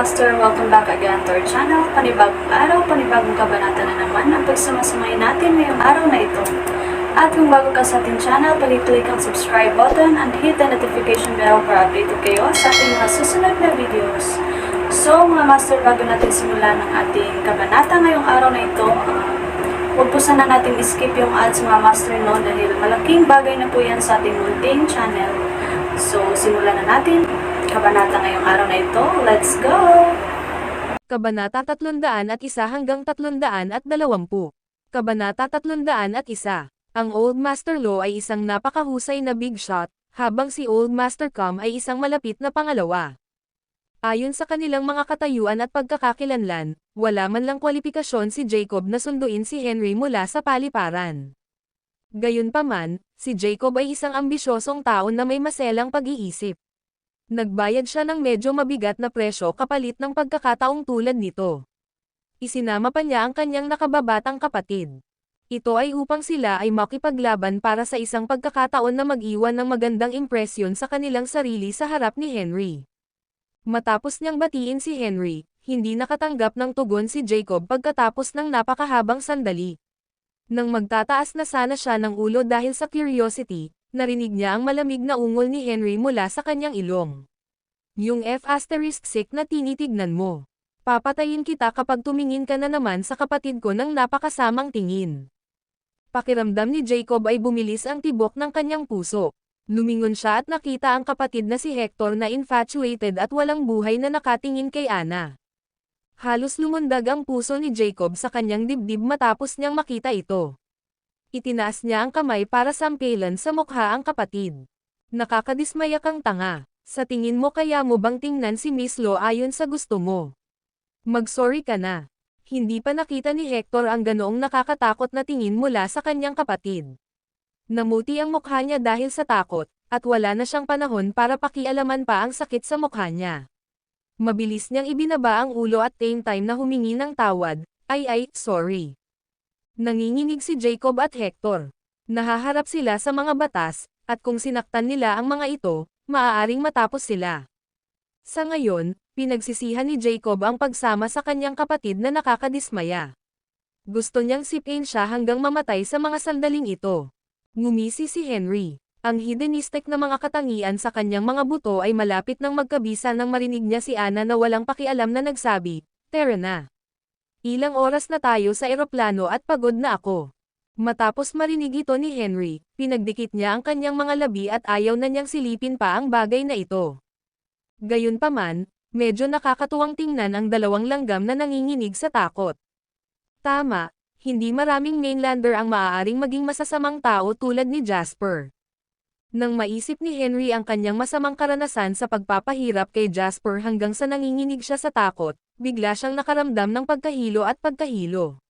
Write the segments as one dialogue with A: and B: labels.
A: Master, welcome back again to our channel. Panibagong araw, panibagong kabanata na naman ang pagsamasamahin natin ngayong araw na ito. At kung bago ka sa ating channel, pag-click ang subscribe button and hit the notification bell para update kayo sa ating mga susunod na videos. So mga Master, bago natin simulan ang ating kabanata ngayong araw na ito, huwag po sana natin skip yung ads mga Master, no, dahil malaking bagay na po yan sa ating munting channel. So simulan na natin kabanata ngayong araw na ito. Let's go!
B: Kabanata 301 hanggang 320. Kabanata 301. Ang Old Master Lo ay isang napakahusay na big shot, habang si Old Master Com ay isang malapit na pangalawa. Ayon sa kanilang mga katayuan at pagkakakilanlan, wala man lang kwalifikasyon si Jacob na sunduin si Henry mula sa paliparan. Gayunpaman, si Jacob ay isang ambisyosong tao na may maselang pag-iisip. Nagbayad siya ng medyo mabigat na presyo kapalit ng pagkakataong tulad nito. Isinama pa niya ang kanyang nakababatang kapatid. Ito ay upang sila ay makipaglaban para sa isang pagkakataon na mag-iwan ng magandang impresyon sa kanilang sarili sa harap ni Henry. Matapos niyang batiin si Henry, hindi nakatanggap ng tugon si Jacob pagkatapos ng napakahabang sandali. Nang magtataas na sana siya ng ulo dahil sa curiosity, narinig niya ang malamig na ungol ni Henry mula sa kanyang ilong. Yung F*** na tinitignan mo. Papatayin kita kapag tumingin ka na naman sa kapatid ko ng napakasamang tingin. Pakiramdam ni Jacob ay bumilis ang tibok ng kanyang puso. Lumingon siya at nakita ang kapatid na si Hector na infatuated at walang buhay na nakatingin kay Ana. Halos lumundag ang puso ni Jacob sa kanyang dibdib matapos niyang makita ito. Itinaas niya ang kamay para sampilan sa mukha ang kapatid. Nakakadismaya kang tanga. Sa tingin mo kaya mo bang tingnan si Miss Lo ayon sa gusto mo? Mag-sorry ka na. Hindi pa nakita ni Hector ang ganoong nakakatakot na tingin mula sa kanyang kapatid. Namuti ang mukha niya dahil sa takot, at wala na siyang panahon para pakialaman pa ang sakit sa mukha niya. Mabilis niyang ibinaba ang ulo at same time na humingi ng tawad, sorry. Nanginginig si Jacob at Hector. Nahaharap sila sa mga batas, at kung sinaktan nila ang mga ito, maaaring matapos sila. Sa ngayon, pinagsisihan ni Jacob ang pagsama sa kanyang kapatid na nakakadismaya. Gusto niyang sipin siya hanggang mamatay sa mga sandaling ito. Ngumisi si Henry. Ang hedonistic na mga katangian sa kanyang mga buto ay malapit nang magkabisa nang marinig niya si Ana na walang pakialam na nagsabi, "Tara na. Ilang oras na tayo sa eroplano at pagod na ako." Matapos marinig ito ni Henry, pinagdikit niya ang kanyang mga labi at ayaw na niyang silipin pa ang bagay na ito. Gayunpaman, medyo nakakatuwang tingnan ang dalawang langgam na nanginginig sa takot. Tama, hindi maraming mainlander ang maaaring maging masasamang tao tulad ni Jasper. Nang maisip ni Henry ang kanyang masamang karanasan sa pagpapahirap kay Jasper hanggang sa nanginginig siya sa takot, bigla siyang nakaramdam ng pagkahilo at pagkahilo.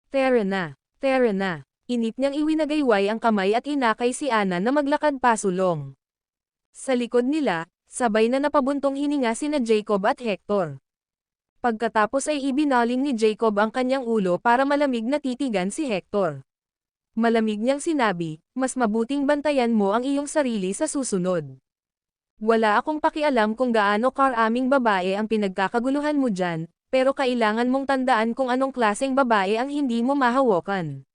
B: Tara na. Inip niyang iwinagayway ang kamay at inakay si Ana na maglakad pasulong. Sa likod nila, sabay na napabuntong hininga sina Jacob at Hector. Pagkatapos ay ibinaling ni Jacob ang kanyang ulo para malamig na titigan si Hector. Malamig niyang sinabi, "Mas mabuting bantayan mo ang iyong sarili sa susunod. Wala akong pakialam kung gaano karaming babae ang pinagkakaguluhan mo dyan, pero kailangan mong tandaan kung anong klaseng babae ang hindi mo mahawakan.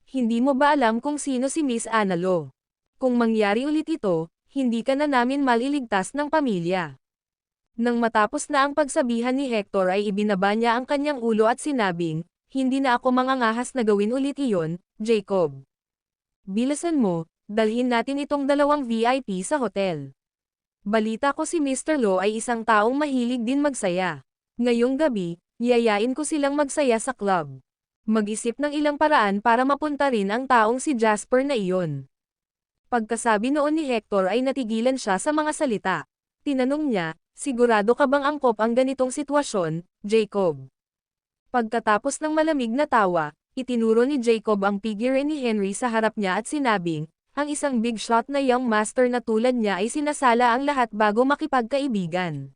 B: Hindi mo ba alam kung sino si Miss Ana Lo? Kung mangyari ulit ito, hindi ka na namin maliligtas ng pamilya." Nang matapos na ang pagsabihan ni Hector ay ibinaba niya ang kanyang ulo at sinabing, "Hindi na ako mangangahas na gawin ulit iyon, Jacob. Bilisan mo, dalhin natin itong dalawang VIP sa hotel. Balita ko si Mr. Lo ay isang taong mahilig din magsaya. Ngayong gabi, yayain ko silang magsaya sa club. Mag-isip ng ilang paraan para mapunta rin ang taong si Jasper na iyon." Pagkasabi noon ni Hector ay natigilan siya sa mga salita. Tinanong niya, "Sigurado ka bang angkop ang ganitong sitwasyon, Jacob?" Pagkatapos ng malamig na tawa, itinuro ni Jacob ang figure ni Henry sa harap niya at sinabing, ang isang big shot na young master na tulad niya ay sinasala ang lahat bago makipagkaibigan.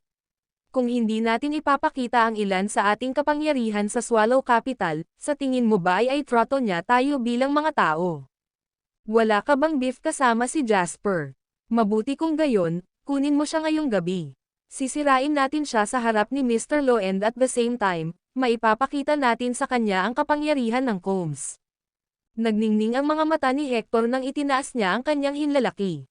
B: Kung hindi natin ipapakita ang ilan sa ating kapangyarihan sa Swallow Capital, sa tingin mo ba ay trato niya tayo bilang mga tao? Wala ka bang beef kasama si Jasper? Mabuti kung gayon, kunin mo siya ngayong gabi. Sisirain natin siya sa harap ni Mr. Lo and at the same time, maipapakita natin sa kanya ang kapangyarihan ng Combs. Nagningning ang mga mata ni Hector nang itinaas niya ang kanyang hinlalaki.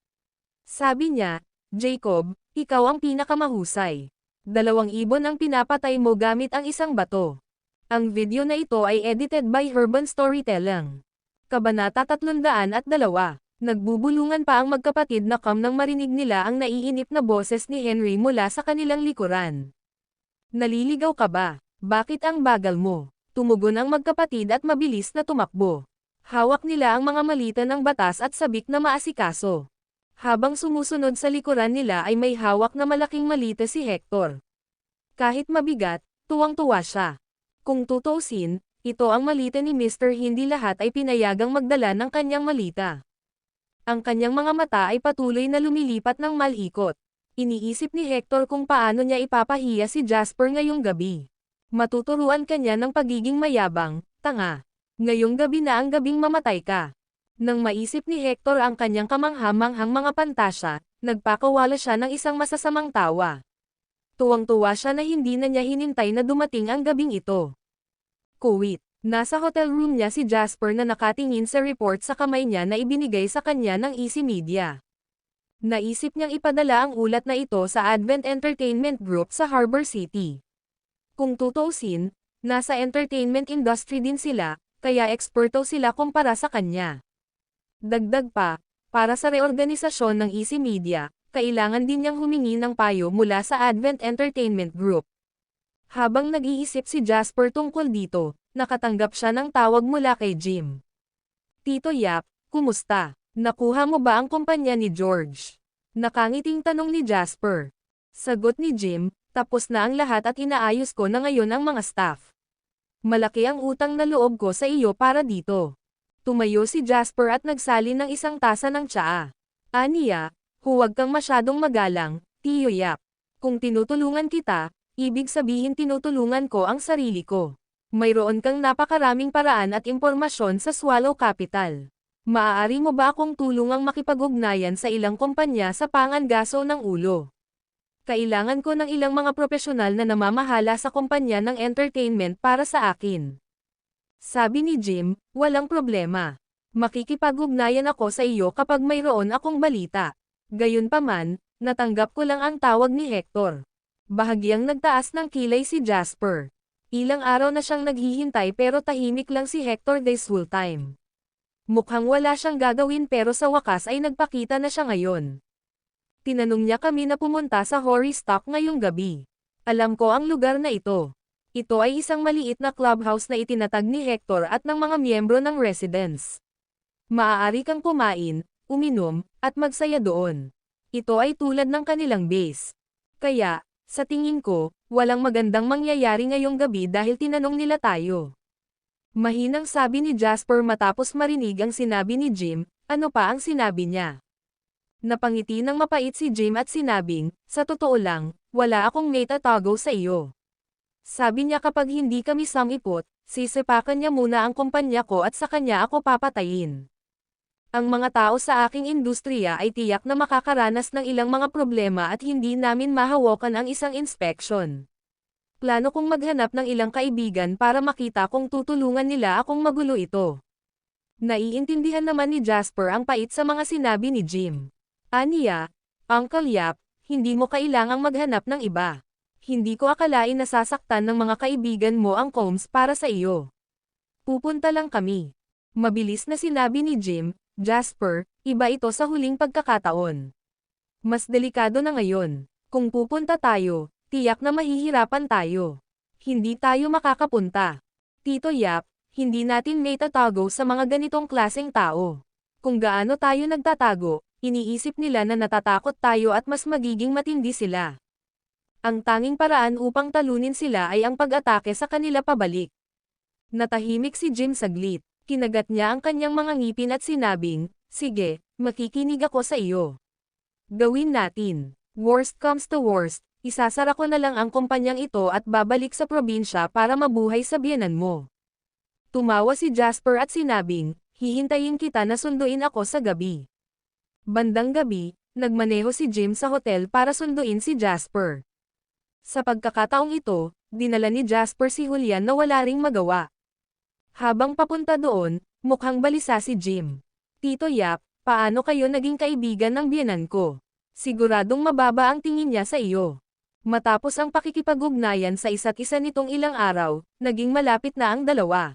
B: Sabi niya, Jacob, ikaw ang pinakamahusay. 2 ibon ang pinapatay mo gamit ang isang bato. Ang video na ito ay edited by Urban Storytelling. Kabanata 302. Nagbubulungan pa ang magkapatid na Cam nang marinig nila ang naiinip na boses ni Henry mula sa kanilang likuran. Naliligaw ka ba? Bakit ang bagal mo? Tumugon ang magkapatid at mabilis na tumakbo. Hawak nila ang mga malita ng batas at sabik na maasikaso. Habang sumusunod sa likuran nila ay may hawak na malaking malita si Hector. Kahit mabigat, tuwang-tuwa siya. Kung tutuusin, ito ang malita ni Mr. Hindi lahat ay pinayagang magdala ng kanyang malita. Ang kanyang mga mata ay patuloy na lumilipat ng malikot. Iniisip ni Hector kung paano niya ipapahiya si Jasper ngayong gabi. Matuturuan kanya ng pagiging mayabang, tanga. Ngayong gabi na ang gabing mamatay ka. Nang maisip ni Hector ang kanyang kamangha-manghang mga pantasya, nagpakawala siya ng isang masasamang tawa. Tuwang-tuwa siya na hindi na niya hinintay na dumating ang gabing ito. Kuwit. Nasa hotel room niya si Jasper na nakatingin sa report sa kamay niya na ibinigay sa kanya ng Easy Media. Naisip niyang ipadala ang ulat na ito sa Advent Entertainment Group sa Harbor City. Kung tutuusin, nasa entertainment industry din sila, kaya eksperto sila kumpara sa kanya. Dagdag pa, para sa reorganisasyon ng Easy Media, kailangan din niyang humingi ng payo mula sa Advent Entertainment Group. Habang nag-iisip si Jasper tungkol dito, nakatanggap siya ng tawag mula kay Jim. Tito Yap, kumusta? Nakuha mo ba ang kumpanya ni George? Nakangiting tanong ni Jasper. Sagot ni Jim, tapos na ang lahat at inaayos ko na ngayon ang mga staff. Malaki ang utang na loob ko sa iyo para dito. Tumayo si Jasper at nagsalin ng isang tasa ng tsaa. Aniya, huwag kang masyadong magalang, Tio Yap. Kung tinutulungan kita, ibig sabihin tinutulungan ko ang sarili ko. Mayroon kang napakaraming paraan at impormasyon sa Swallow Capital. Maaari mo ba akong tulungang makipag-ugnayan sa ilang kumpanya sa pangangaso ng ulo? Kailangan ko ng ilang mga profesional na namamahala sa kumpanya ng entertainment para sa akin. Sabi ni Jim, walang problema. Makikipag-ugnayan ako sa iyo kapag mayroon akong balita. Gayunpaman, natanggap ko lang ang tawag ni Hector. Bahagyang nagtaas ng kilay si Jasper. Ilang araw na siyang naghihintay pero tahimik lang si Hector this whole time. Mukhang wala siyang gagawin pero sa wakas ay nagpakita na siya ngayon. Tinanong niya kami na pumunta sa Horry Stock ngayong gabi. Alam ko ang lugar na ito. Ito ay isang maliit na clubhouse na itinatag ni Hector at ng mga miyembro ng residence. Maaari kang kumain, uminom, at magsaya doon. Ito ay tulad ng kanilang base. Kaya, sa tingin ko, walang magandang mangyayari ngayong gabi dahil tinanong nila tayo. Mahinang sabi ni Jasper matapos marinig ang sinabi ni Jim, ano pa ang sinabi niya. Napangiti ng mapait si Jim at sinabing, sa totoo lang, wala akong may tatago sa iyo. Sabi niya kapag hindi kami samipot, sisipakan niya muna ang kumpanya ko at sa kanya ako papatayin. Ang mga tao sa aking industriya ay tiyak na makakaranas ng ilang mga problema at hindi namin mahawakan ang isang inspection. Plano kong maghanap ng ilang kaibigan para makita kung tutulungan nila akong magulo ito. Naiintindihan naman ni Jasper ang pait sa mga sinabi ni Jim. Aniya, Uncle Yap, hindi mo kailangang maghanap ng iba. Hindi ko akalain na sasaktan ng mga kaibigan mo ang Combs para sa iyo. Pupunta lang kami. Mabilis na sinabi ni Jim, Jasper, iba ito sa huling pagkakataon. Mas delikado na ngayon. Kung pupunta tayo, tiyak na mahihirapan tayo. Hindi tayo makakapunta. Tito Yap, hindi natin may tatago sa mga ganitong klaseng tao. Kung gaano tayo nagtatago, iniisip nila na natatakot tayo at mas magiging matindi sila. Ang tanging paraan upang talunin sila ay ang pag-atake sa kanila pabalik. Natahimik si Jim saglit. Kinagat niya ang kanyang mga ngipin at sinabing, sige, makikinig ako sa iyo. Gawin natin. Worst comes to worst, isasara ko na lang ang kumpanyang ito at babalik sa probinsya para mabuhay sa biyenan mo. Tumawa si Jasper at sinabing, hihintayin kita na sunduin ako sa gabi. Bandang gabi, nagmaneho si Jim sa hotel para sunduin si Jasper. Sa pagkakataong ito, dinala ni Jasper si Julian na wala ring magawa. Habang papunta doon, mukhang balisa si Jim. Tito Yap, paano kayo naging kaibigan ng biyenan ko? Siguradong mababa ang tingin niya sa iyo. Matapos ang pakikipag-ugnayan sa isa't isa nitong ilang araw, naging malapit na ang dalawa.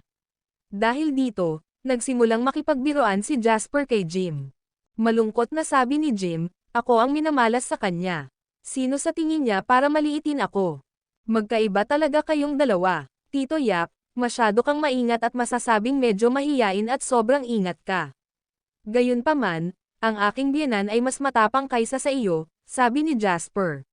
B: Dahil dito, nagsimulang makipagbiroan si Jasper kay Jim. Malungkot na sabi ni Jim, ako ang minamalas sa kanya. Sino sa tingin niya para maliitin ako? Magkaiba talaga kayong dalawa. Tito Yap, masyado kang maingat at masasabing medyo mahiyain at sobrang ingat ka. Gayunpaman, ang aking biyenan ay mas matapang kaysa sa iyo, sabi ni Jasper.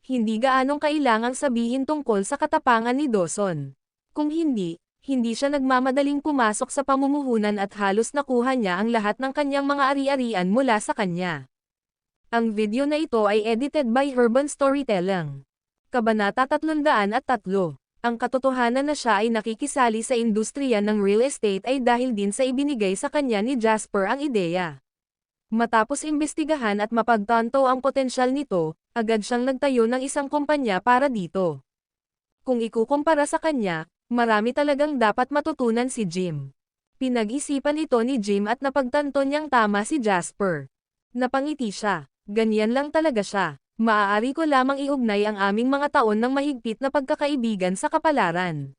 B: Hindi gaanong kailangang sabihin tungkol sa katapangan ni Dawson. Kung hindi siya nagmamadaling pumasok sa pamumuhunan at halos nakuha niya ang lahat ng kanyang mga ari-arian mula sa kanya. Ang video na ito ay edited by Herban Storytelling. Kabanata 303. Ang katotohanan na siya ay nakikisali sa industriya ng real estate ay dahil din sa ibinigay sa kanya ni Jasper ang ideya. Matapos imbestigahan at mapagtanto ang potensyal nito, agad siyang nagtayo ng isang kumpanya para dito. Kung ikukumpara sa kanya, marami talagang dapat matutunan si Jim. Pinag-isipan ito ni Jim at napagtanto niyang tama si Jasper. Napangiti siya. Ganyan lang talaga siya. Maaari ko lamang iugnay ang aming mga taon ng mahigpit na pagkakaibigan sa kapalaran.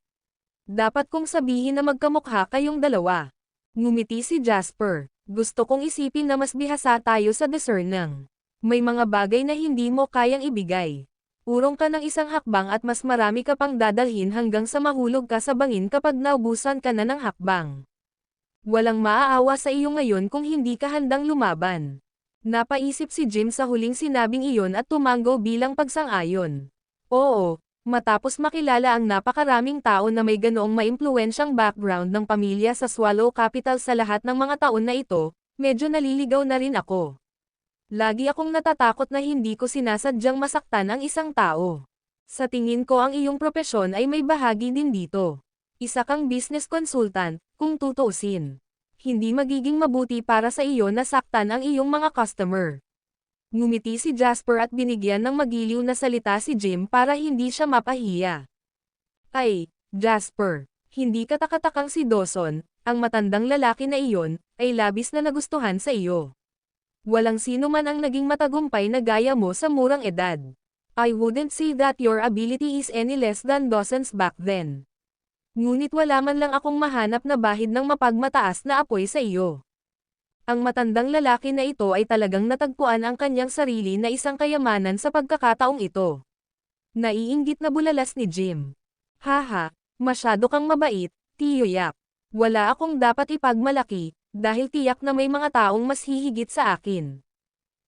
B: Dapat kong sabihin na magkamukha kayong dalawa. Ngumiti si Jasper. Gusto kong isipin na mas bihasa tayo sa discernang. May mga bagay na hindi mo kayang ibigay. Urong ka ng isang hakbang at mas marami ka pang dadalhin hanggang sa mahulog ka sa bangin kapag naubusan ka na ng hakbang. Walang maaawa sa iyo ngayon kung hindi ka handang lumaban. Napaisip si Jim sa huling sinabing iyon at tumango bilang pagsang-ayon. Oo, matapos makilala ang napakaraming tao na may ganoong maimpluwensyang background ng pamilya sa Swallow Capital sa lahat ng mga taon na ito, medyo naliligaw na rin ako. Lagi akong natatakot na hindi ko sinasadyang masaktan ang isang tao. Sa tingin ko ang iyong propesyon ay may bahagi din dito. Isa kang business consultant, kung tutuusin. Hindi magiging mabuti para sa iyo na saktan ang iyong mga customer. Ngumiti si Jasper at binigyan ng magiliw na salita si Jim para hindi siya mapahiya. Ay, Jasper, hindi katakatakang si Dawson, ang matandang lalaki na iyon, ay labis na nagustuhan sa iyo. Walang sino man ang naging matagumpay na gaya mo sa murang edad. I wouldn't say that your ability is any less than Dawson's back then. Ngunit wala man lang akong mahanap na bahid ng mapagmataas na apoy sa iyo. Ang matandang lalaki na ito ay talagang natagpuan ang kanyang sarili na isang kayamanan sa pagkakataong ito. Naiinggit na bulalas ni Jim. Haha, masyado kang mabait, Tio Yap. Wala akong dapat ipagmalaki, dahil tiyak na may mga taong mas hihigit sa akin.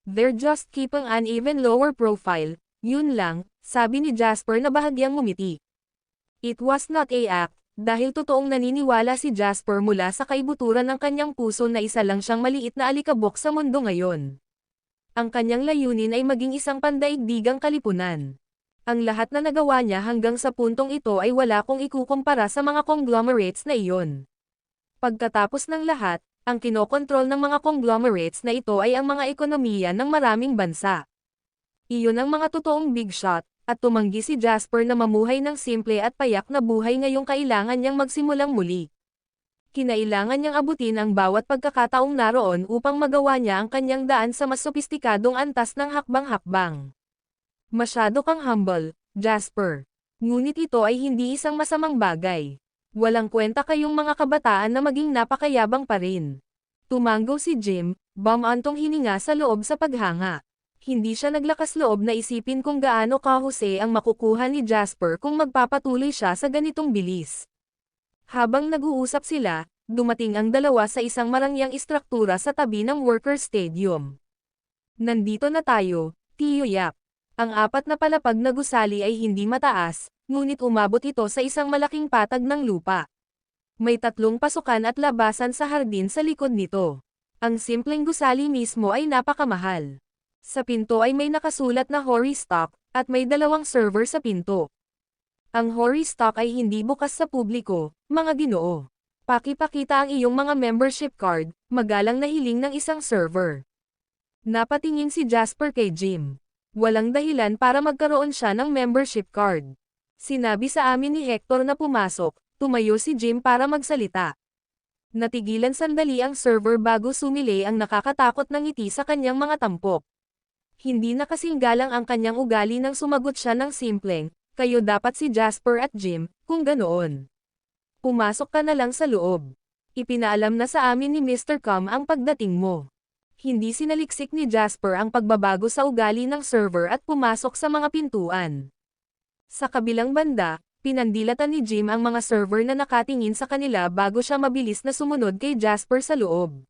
B: They're just keeping an even lower profile, yun lang, sabi ni Jasper na bahagyang ngumiti. It was not a act, dahil totoong naniniwala si Jasper mula sa kaibuturan ng kanyang puso na isa lang siyang maliit na alikabok sa mundo ngayon. Ang kanyang layunin ay maging isang pandaigdigang kalipunan. Ang lahat na nagawa niya hanggang sa puntong ito ay wala kong ikukumpara sa mga conglomerates na iyon. Pagkatapos ng lahat, ang kinokontrol ng mga conglomerates na ito ay ang mga ekonomiya ng maraming bansa. Iyon ang mga totoong big shot. At tumanggi si Jasper na mamuhay ng simple at payak na buhay ngayong kailangan niyang magsimulang muli. Kinailangan niyang abutin ang bawat pagkakataong naroon upang magawa niya ang kanyang daan sa mas sopistikadong antas ng hakbang-hakbang. Masyado kang humble, Jasper. Ngunit ito ay hindi isang masamang bagay. Walang kwenta kayong mga kabataan na maging napakayabang pa rin. Tumango si Jim, bumantong hininga sa loob sa paghanga. Hindi siya naglakas loob na isipin kung gaano kahusay ang makukuha ni Jasper kung magpapatuloy siya sa ganitong bilis. Habang nag-uusap sila, dumating ang dalawa sa isang marangyang istruktura sa tabi ng worker stadium. Nandito na tayo, Tio Yap. Ang apat na palapag na gusali ay hindi mataas, ngunit umabot ito sa isang malaking patag ng lupa. May 3 pasukan at labasan sa hardin sa likod nito. Ang simpleng gusali mismo ay napakamahal. Sa pinto ay may nakasulat na Hori Stock, at may 2 server sa pinto. Ang Hori Stock ay hindi bukas sa publiko, mga ginoo. Pakipakita ang iyong mga membership card, magalang na hiling ng isang server. Napatingin si Jasper kay Jim. Walang dahilan para magkaroon siya ng membership card. Sinabi sa amin ni Hector na pumasok, tumayo si Jim para magsalita. Natigilan sandali ang server bago sumili ang nakakatakot na ngiti sa kanyang mga tampok. Hindi na kasing galang ang kanyang ugali nang sumagot siya ng simpleng, kayo dapat si Jasper at Jim, kung ganoon. Pumasok ka na lang sa loob. Ipinaalam na sa amin ni Mr. Com ang pagdating mo. Hindi sinaliksik ni Jasper ang pagbabago sa ugali ng server at pumasok sa mga pintuan. Sa kabilang banda, pinandilatan ni Jim ang mga server na nakatingin sa kanila bago siya mabilis na sumunod kay Jasper sa loob.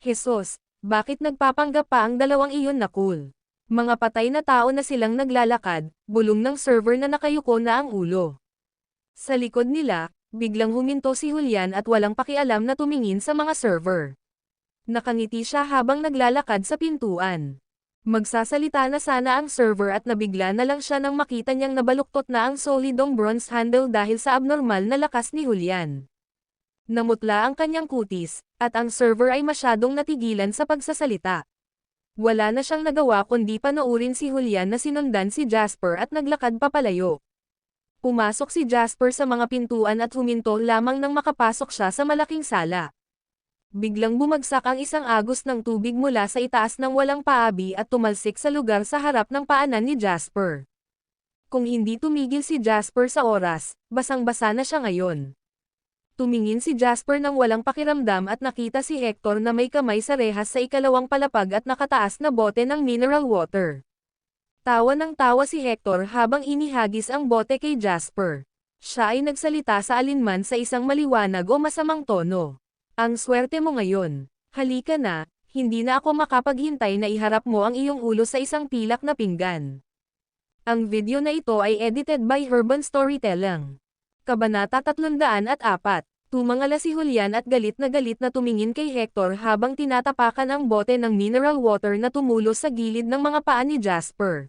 B: Jesus, bakit nagpapanggap pa ang dalawang iyon na cool? Mga patay na tao na silang naglalakad, bulong ng server na nakayuko na ang ulo. Sa likod nila, biglang huminto si Julian at walang pakialam na tumingin sa mga server. Nakangiti siya habang naglalakad sa pintuan. Magsasalita na sana ang server at nabigla na lang siya nang makita niyang nabaluktot na ang solidong bronze handle dahil sa abnormal na lakas ni Julian. Namutla ang kanyang kutis, at ang server ay masyadong natigilan sa pagsasalita. Wala na siyang nagawa kundi panoorin si Julian na sinundan si Jasper at naglakad papalayo. Pumasok si Jasper sa mga pintuan at huminto lamang nang makapasok siya sa malaking sala. Biglang bumagsak ang isang agos ng tubig mula sa itaas ng walang paabi at tumalsik sa lugar sa harap ng paanan ni Jasper. Kung hindi tumigil si Jasper sa oras, basang-basa na siya ngayon. Tumingin si Jasper ng walang pakiramdam at nakita si Hector na may kamay sa rehas sa ikalawang palapag at nakataas na bote ng mineral water. Tawa ng tawa si Hector habang inihagis ang bote kay Jasper. Siya ay nagsalita sa alinman sa isang maliwanag o masamang tono. Ang swerte mo ngayon. Halika na, hindi na ako makapaghintay na iharap mo ang iyong ulo sa isang pilak na pinggan. Ang video na ito ay edited by Urban Storytelling. Kabanata 304. Tumangala si Julian at galit na tumingin kay Hector habang tinatapakan ang bote ng mineral water na tumulo sa gilid ng mga paa ni Jasper.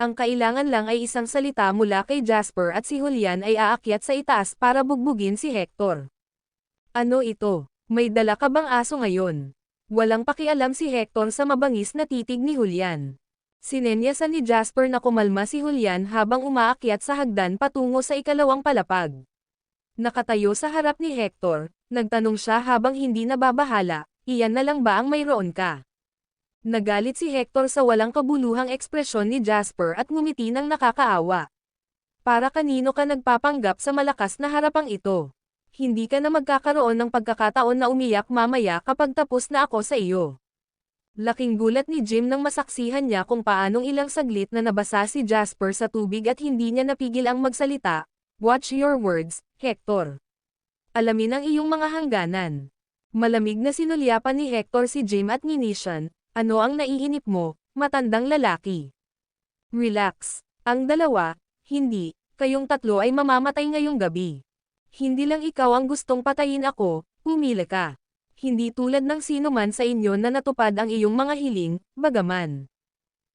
B: Ang kailangan lang ay isang salita mula kay Jasper at si Julian ay aakyat sa itaas para bugbugin si Hector. Ano ito? May dala ka bang aso ngayon? Walang pakialam si Hector sa mabangis na titig ni Julian. Sinenyasan ni Jasper na kumalma si Julian habang umaakyat sa hagdan patungo sa ikalawang palapag. Nakatayo sa harap ni Hector, nagtanong siya habang hindi nababahala, iyan na lang ba ang mayroon ka? Nagalit si Hector sa walang kabuluhang ekspresyon ni Jasper at ngumiti ng nakakaawa. Para kanino ka nagpapanggap sa malakas na harapang ito? Hindi ka na magkakaroon ng pagkakataon na umiyak mamaya kapag tapos na ako sa iyo. Laking gulat ni Jim nang masaksihan niya kung paanong ilang saglit na nabasa si Jasper sa tubig at hindi niya napigil ang magsalita. Watch your words, Hector. Alamin ang iyong mga hangganan. Malamig na sinulyapan ni Hector si Jim at nginisyan, ano ang naiinip mo, matandang lalaki? Relax. Ang dalawa, hindi, kayong tatlo ay mamamatay ngayong gabi. Hindi lang ikaw ang gustong patayin ako, pumili ka. Hindi tulad ng sino man sa inyo na natupad ang iyong mga hiling, bagaman.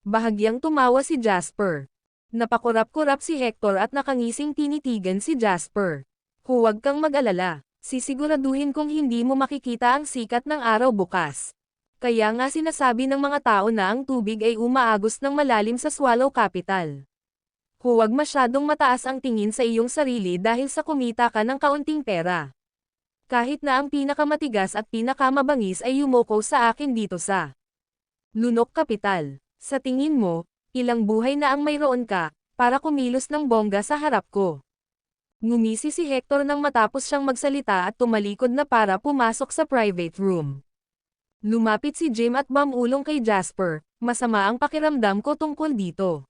B: Bahagyang tumawa si Jasper. Napakurap-kurap si Hector at nakangising tinitigan si Jasper. Huwag kang mag-alala, sisiguraduhin kong hindi mo makikita ang sikat ng araw bukas. Kaya nga sinasabi ng mga tao na ang tubig ay umaagos ng malalim sa Swallow Capital. Huwag masyadong mataas ang tingin sa iyong sarili dahil sa kumita ka ng kaunting pera. Kahit na ang pinakamatigas at pinakamabangis ay yumoko sa akin dito sa Lunok Capital. Sa tingin mo, ilang buhay na ang mayroon ka, para kumilos ng bongga sa harap ko? Ngumisi si Hector nang matapos siyang magsalita at tumalikod na para pumasok sa private room. Lumapit si Jim at bumulong kay Jasper, masama ang pakiramdam ko tungkol dito.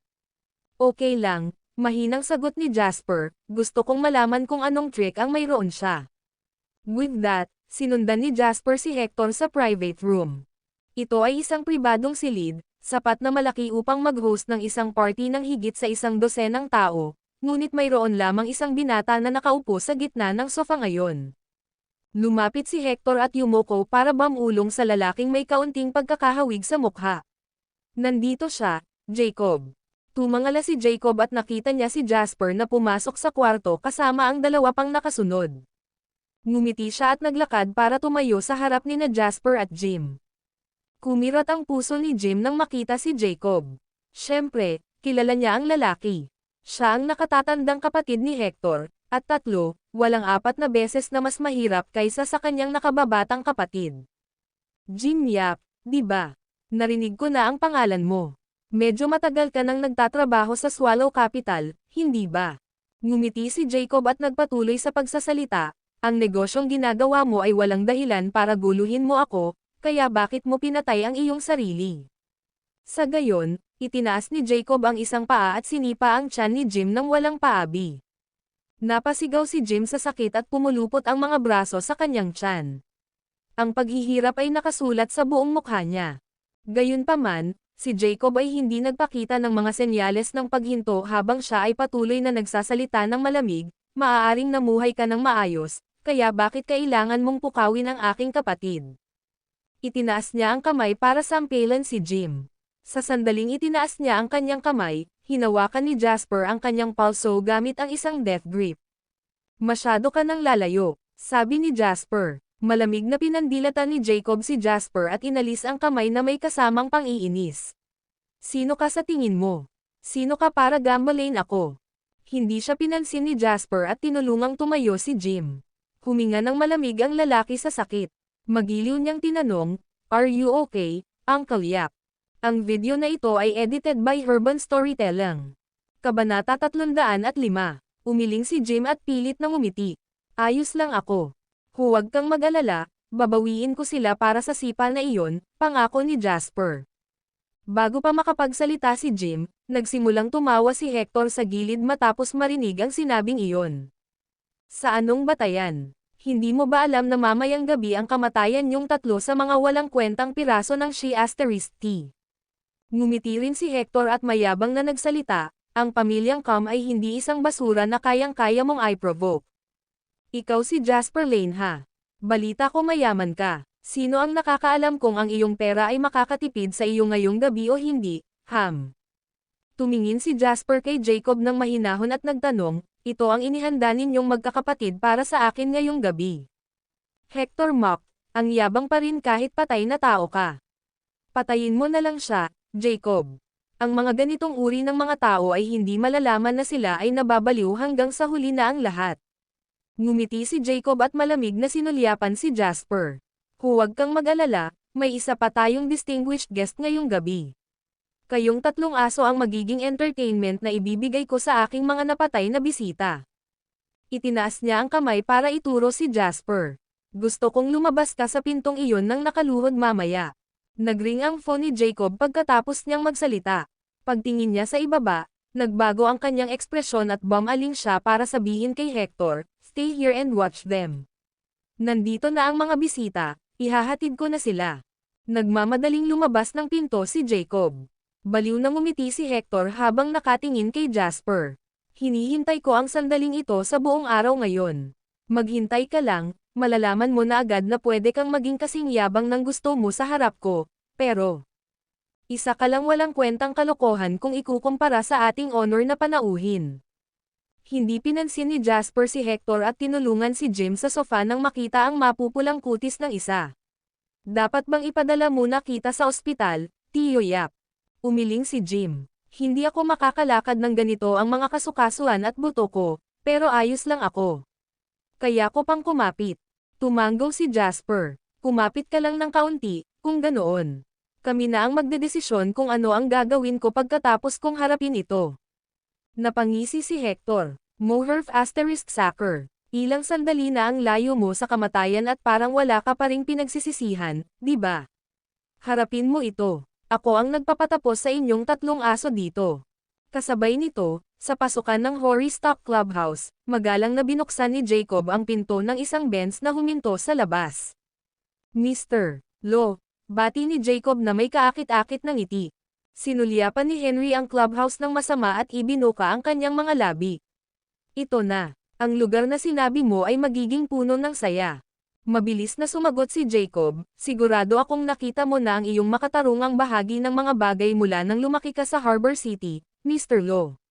B: Okay lang, mahinang sagot ni Jasper, gusto kong malaman kung anong trick ang mayroon siya. With that, sinundan ni Jasper si Hector sa private room. Ito ay isang pribadong silid, sapat na malaki upang mag-host ng isang party ng higit sa 100 tao, ngunit mayroon lamang isang binata na nakaupo sa gitna ng sofa ngayon. Lumapit si Hector at yumoko para bumulong sa lalaking may kaunting pagkakahawig sa mukha. Nandito siya, Jacob. Tumangala si Jacob at nakita niya si Jasper na pumasok sa kwarto kasama ang dalawa pang nakasunod. Ngumiti siya at naglakad para tumayo sa harap ni na Jasper at Jim. Kumirat ang puso ni Jim nang makita si Jacob. Siyempre, kilala niya ang lalaki. Siya ang nakatatandang kapatid ni Hector, at tatlo, walang apat na beses na mas mahirap kaysa sa kanyang nakababatang kapatid. Jim Yap, di ba? Narinig ko na ang pangalan mo. Medyo matagal ka nang nagtatrabaho sa Swallow Capital, hindi ba? Ngumiti si Jacob at nagpatuloy sa pagsasalita, ang negosyong ginagawa mo ay walang dahilan para guluhin mo ako, kaya bakit mo pinatay ang iyong sarili? Sa gayon, itinaas ni Jacob ang isang paa at sinipa ang tiyan ni Jim nang walang paabi. Napasigaw si Jim sa sakit at pumulupot ang mga braso sa kanyang tiyan. Ang paghihirap ay nakasulat sa buong mukha niya. Gayunpaman, si Jacob ay hindi nagpakita ng mga senyales ng paghinto habang siya ay patuloy na nagsasalita ng malamig, maaaring namuhay ka ng maayos, kaya bakit kailangan mong pukawin ang aking kapatid? Itinaas niya ang kamay para sampilan si Jim. Sa sandaling itinaas niya ang kanyang kamay, hinawakan ni Jasper ang kanyang palso gamit ang isang death grip. Masyado ka nang lalayo, sabi ni Jasper. Malamig na pinandilatan ni Jacob si Jasper at inalis ang kamay na may kasamang pang-iinis. Sino ka sa tingin mo? Sino ka para gambalain ako? Hindi siya pinansin ni Jasper at tinulungang tumayo si Jim. Huminga ng malamig ang lalaki sa sakit. Magiliw niyang tinanong, "Are you okay, Uncle Yap?" Ang video na ito ay edited by Herban Storytelling. Kabanata 305. Umiling si Jim at pilit na ngumiti. Ayos lang ako. Huwag kang mag-alala, babawiin ko sila para sa sipa na iyon, pangako ni Jasper. Bago pa makapagsalita si Jim, nagsimulang tumawa si Hector sa gilid matapos marinig ang sinabing iyon. Sa anong batayan? Hindi mo ba alam na mamayang gabi ang kamatayan yung tatlo sa mga walang kwentang piraso ng She*T? Ngumiti rin si Hector at mayabang na nagsalita, ang pamilyang Com ay hindi isang basura na kayang-kaya mong i-provoke. Ikaw si Jasper Lane ha? Balita ko mayaman ka. Sino ang nakakaalam kung ang iyong pera ay makakatipid sa iyo ngayong gabi o hindi, Ham? Tumingin si Jasper kay Jacob ng mahinahon at nagtanong, ito ang inihanda ninyong magkakapatid para sa akin ngayong gabi. Hector mocked, ang yabang pa rin kahit patay na tao ka. Patayin mo na lang siya, Jacob. Ang mga ganitong uri ng mga tao ay hindi malalaman na sila ay nababaliw hanggang sa huli na ang lahat. Ngumiti si Jacob at malamig na sinulyapan si Jasper. Huwag kang mag-alala, may isa pa tayong distinguished guest ngayong gabi. Kayong tatlong aso ang magiging entertainment na ibibigay ko sa aking mga napatay na bisita. Itinaas niya ang kamay para ituro si Jasper. Gusto kong lumabas ka sa pintong iyon nang nakaluhod mamaya. Nagring ang phone ni Jacob pagkatapos niyang magsalita. Pagtingin niya sa ibaba, nagbago ang kanyang ekspresyon at bumaling siya para sabihin kay Hector, "Stay here and watch them. Nandito na ang mga bisita, ihahatid ko na sila." Nagmamadaling lumabas ng pinto si Jacob. Baliw na ngumiti si Hector habang nakatingin kay Jasper. Hinihintay ko ang sandaling ito sa buong araw ngayon. Maghintay ka lang, malalaman mo na agad na pwede kang maging kasing yabang ng gusto mo sa harap ko, pero isa ka lang walang kwentang kalokohan kung ikukumpara sa ating honor na panauhin. Hindi pinansin ni Jasper si Hector at tinulungan si Jim sa sofa nang makita ang mapupulang kutis ng isa. Dapat bang ipadala muna kita sa ospital, Tio Yap? Umiling si Jim. Hindi ako makakalakad ng ganito ang mga kasukasuan at buto ko, pero ayos lang ako. Kaya ko pang kumapit. Tumanggaw si Jasper. Kumapit ka lang ng kaunti, kung ganoon. Kami na ang magdedesisyon kung ano ang gagawin ko pagkatapos kong harapin ito. Napangisi si Hector. Moherf *Sacker. Ilang sandali na ang layo mo sa kamatayan at parang wala ka pa ring pinagsisisihan, di ba? Harapin mo ito. Ako ang nagpapatapos sa inyong tatlong aso dito. Kasabay nito, sa pasukan ng Horrystock Clubhouse, magalang na binuksan ni Jacob ang pinto ng isang Benz na huminto sa labas. Mr. Lo, bati ni Jacob na may kaakit-akit ng ngiti. Sinulyapan ni Henry ang clubhouse ng masama at ibinuka ang kanyang mga labi. Ito na, ang lugar na sinabi mo ay magiging puno ng saya. Mabilis na sumagot si Jacob, sigurado akong nakita mo na ang iyong makatarungang bahagi ng mga bagay mula nang lumaki ka sa Harbor City, Mr. Lo.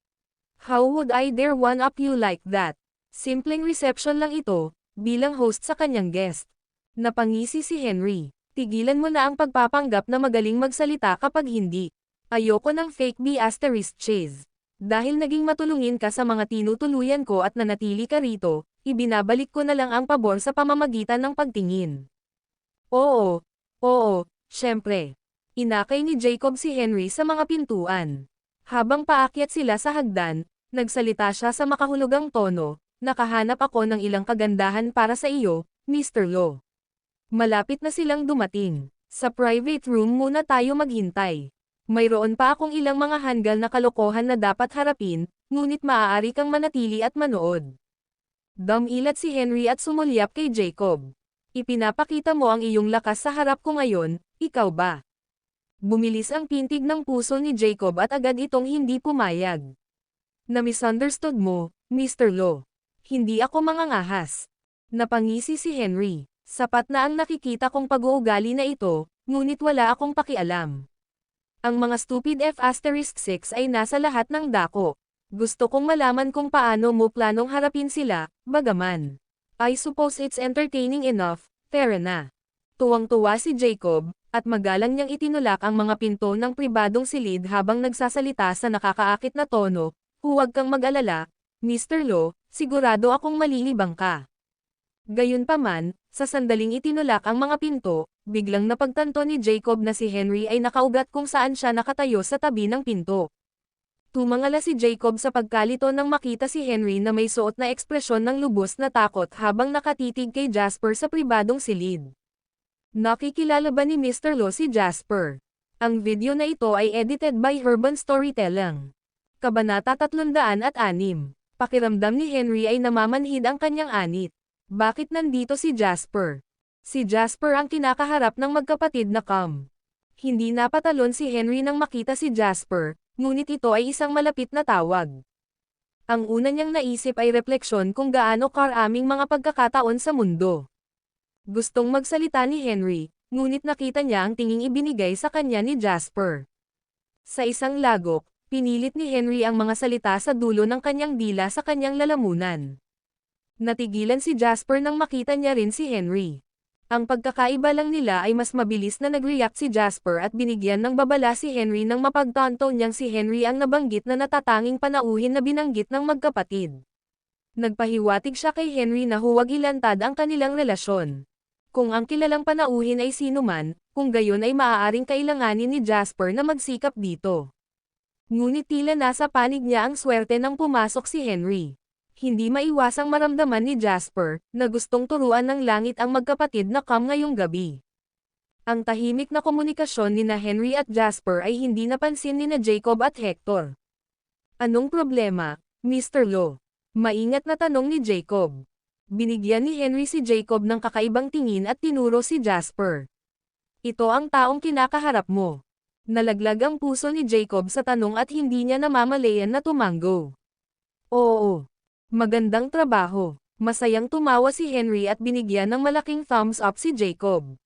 B: How would I dare one-up you like that? Simpleng reception lang ito, bilang host sa kanyang guest. Napangisi si Henry. Tigilan mo na ang pagpapanggap na magaling magsalita kapag hindi. Ayoko ng fake B** chase. Dahil naging matulungin ka sa mga tinutuluyan ko at nanatili ka rito, ibinabalik ko na lang ang pabor sa pamamagitan ng pagtingin. Oo, oo, syempre. Inakay ni Jacob si Henry sa mga pintuan. Habang paakyat sila sa hagdan, nagsalita siya sa makahulugang tono, nakahanap ako ng ilang kagandahan para sa iyo, Mr. Lo. Malapit na silang dumating. Sa private room muna tayo maghintay. Mayroon pa akong ilang mga hanggal na kalokohan na dapat harapin, ngunit maaari kang manatili at manood. Dumilat si Henry at sumulyap kay Jacob. Ipinapakita mo ang iyong lakas sa harap ko ngayon, ikaw ba? Bumilis ang pintig ng puso ni Jacob at agad itong hindi pumayag. Na-misunderstood mo, Mr. Lo. Hindi ako mangangahas. Napangisi si Henry. Sapat na ang nakikita kong pag-uugali na ito, ngunit wala akong pakialam. Ang mga stupid F*6 ay nasa lahat ng dako. Gusto kong malaman kung paano mo planong harapin sila, bagaman. I suppose it's entertaining enough, tara na. Tuwang-tuwa si Jacob, at magalang niyang itinulak ang mga pinto ng pribadong silid habang nagsasalita sa nakakaakit na tono, huwag kang mag-alala, Mr. Lo, sigurado akong malilibang ka. Gayunpaman, sa sandaling itinulak ang mga pinto, biglang napagtanto ni Jacob na si Henry ay nakaugat kung saan siya nakatayo sa tabi ng pinto. Tumangala si Jacob sa pagkalito nang makita si Henry na may suot na ekspresyon ng lubos na takot habang nakatitig kay Jasper sa pribadong silid. Nakikilala ba ni Mr. Lo si Jasper? Ang video na ito ay edited by Urban Storytelling. Kabanata 306. Pakiramdam ni Henry ay namamanhid ang kanyang anit. Bakit nandito si Jasper? Si Jasper ang kinakaharap ng magkapatid na Cam. Hindi napatalon si Henry nang makita si Jasper, ngunit ito ay isang malapit na tawag. Ang una niyang naisip ay refleksyon kung gaano karaming mga pagkakataon sa mundo. Gustong magsalita ni Henry, ngunit nakita niya ang tinging ibinigay sa kanya ni Jasper. Sa isang lagok, pinilit ni Henry ang mga salita sa dulo ng kanyang dila sa kanyang lalamunan. Natigilan si Jasper nang makita niya rin si Henry. Ang pagkakaiba lang nila ay mas mabilis na nag-react si Jasper at binigyan ng babala si Henry nang mapagtanto niyang si Henry ang nabanggit na natatanging panauhin na binanggit ng magkapatid. Nagpahiwatig siya kay Henry na huwag ilantad ang kanilang relasyon. Kung ang kilalang panauhin ay sino man, kung gayon ay maaaring kailanganin ni Jasper na magsikap dito. Ngunit tila nasa panig niya ang swerte nang pumasok si Henry. Hindi maiwasang maramdaman ni Jasper, na gustong turuan ng langit ang magkapatid na Cam ngayong gabi. Ang tahimik na komunikasyon ni na Henry at Jasper ay hindi napansin ni na Jacob at Hector. Anong problema, Mr. Lo? Maingat na tanong ni Jacob. Binigyan ni Henry si Jacob ng kakaibang tingin at tinuro si Jasper. Ito ang taong kinakaharap mo. Nalaglag ang puso ni Jacob sa tanong at hindi niya namamalayan na tumango. Oo. Magandang trabaho. Masayang tumawa si Henry at binigyan ng malaking thumbs up si Jacob.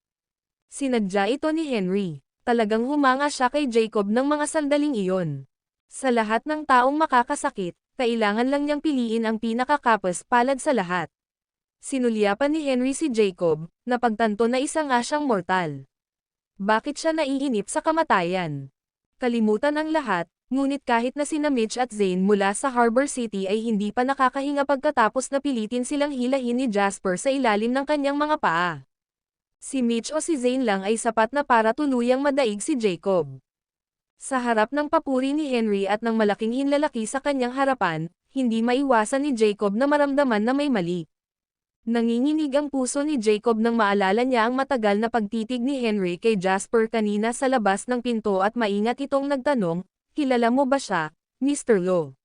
B: Sinadya ito ni Henry. Talagang humanga siya kay Jacob ng mga sandaling iyon. Sa lahat ng taong makakasakit, kailangan lang niyang piliin ang pinakakapos palad sa lahat. Sinulyapan ni Henry si Jacob, na pagtanto na isa nga siyang mortal. Bakit siya naiinip sa kamatayan? Kalimutan ang lahat. Ngunit kahit na sina Mitch at Zane mula sa Harbor City ay hindi pa nakakahinga pagkatapos na pilitin silang hilahin ni Jasper sa ilalim ng kanyang mga paa. Si Mitch o si Zane lang ay sapat na para tuluyang madaig si Jacob. Sa harap ng papuri ni Henry at ng malaking hinlalaki sa kanyang harapan, hindi maiwasan ni Jacob na maramdaman na may mali. Nanginginig ang puso ni Jacob nang maalala niya ang matagal na pagtitig ni Henry kay Jasper kanina sa labas ng pinto at maingat itong nagtanong, kilala mo ba siya, Mr. Lo?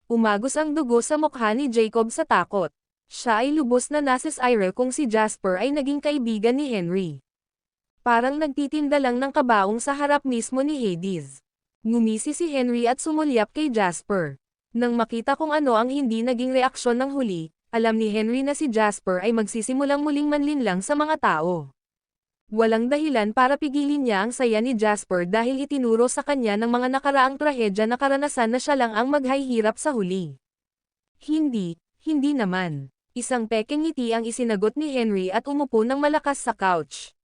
B: Umagos ang dugo sa mukha ni Jacob sa takot. Siya ay lubos na nasisire kung si Jasper ay naging kaibigan ni Henry. Parang nagtitinda lang ng kabaong sa harap mismo ni Hades. Ngumisi si Henry at sumulyap kay Jasper. Nang makita kung ano ang hindi naging reaksyon ng huli, alam ni Henry na si Jasper ay magsisimulang muling manlinlang sa mga tao. Walang dahilan para pigilin niya ang saya ni Jasper dahil itinuro sa kanya ng mga nakaraang trahedya na karanasan na siya lang ang maghihirap sa huli. Hindi naman. Isang pekeng ngiti ang isinagot ni Henry at umupo ng malakas sa couch.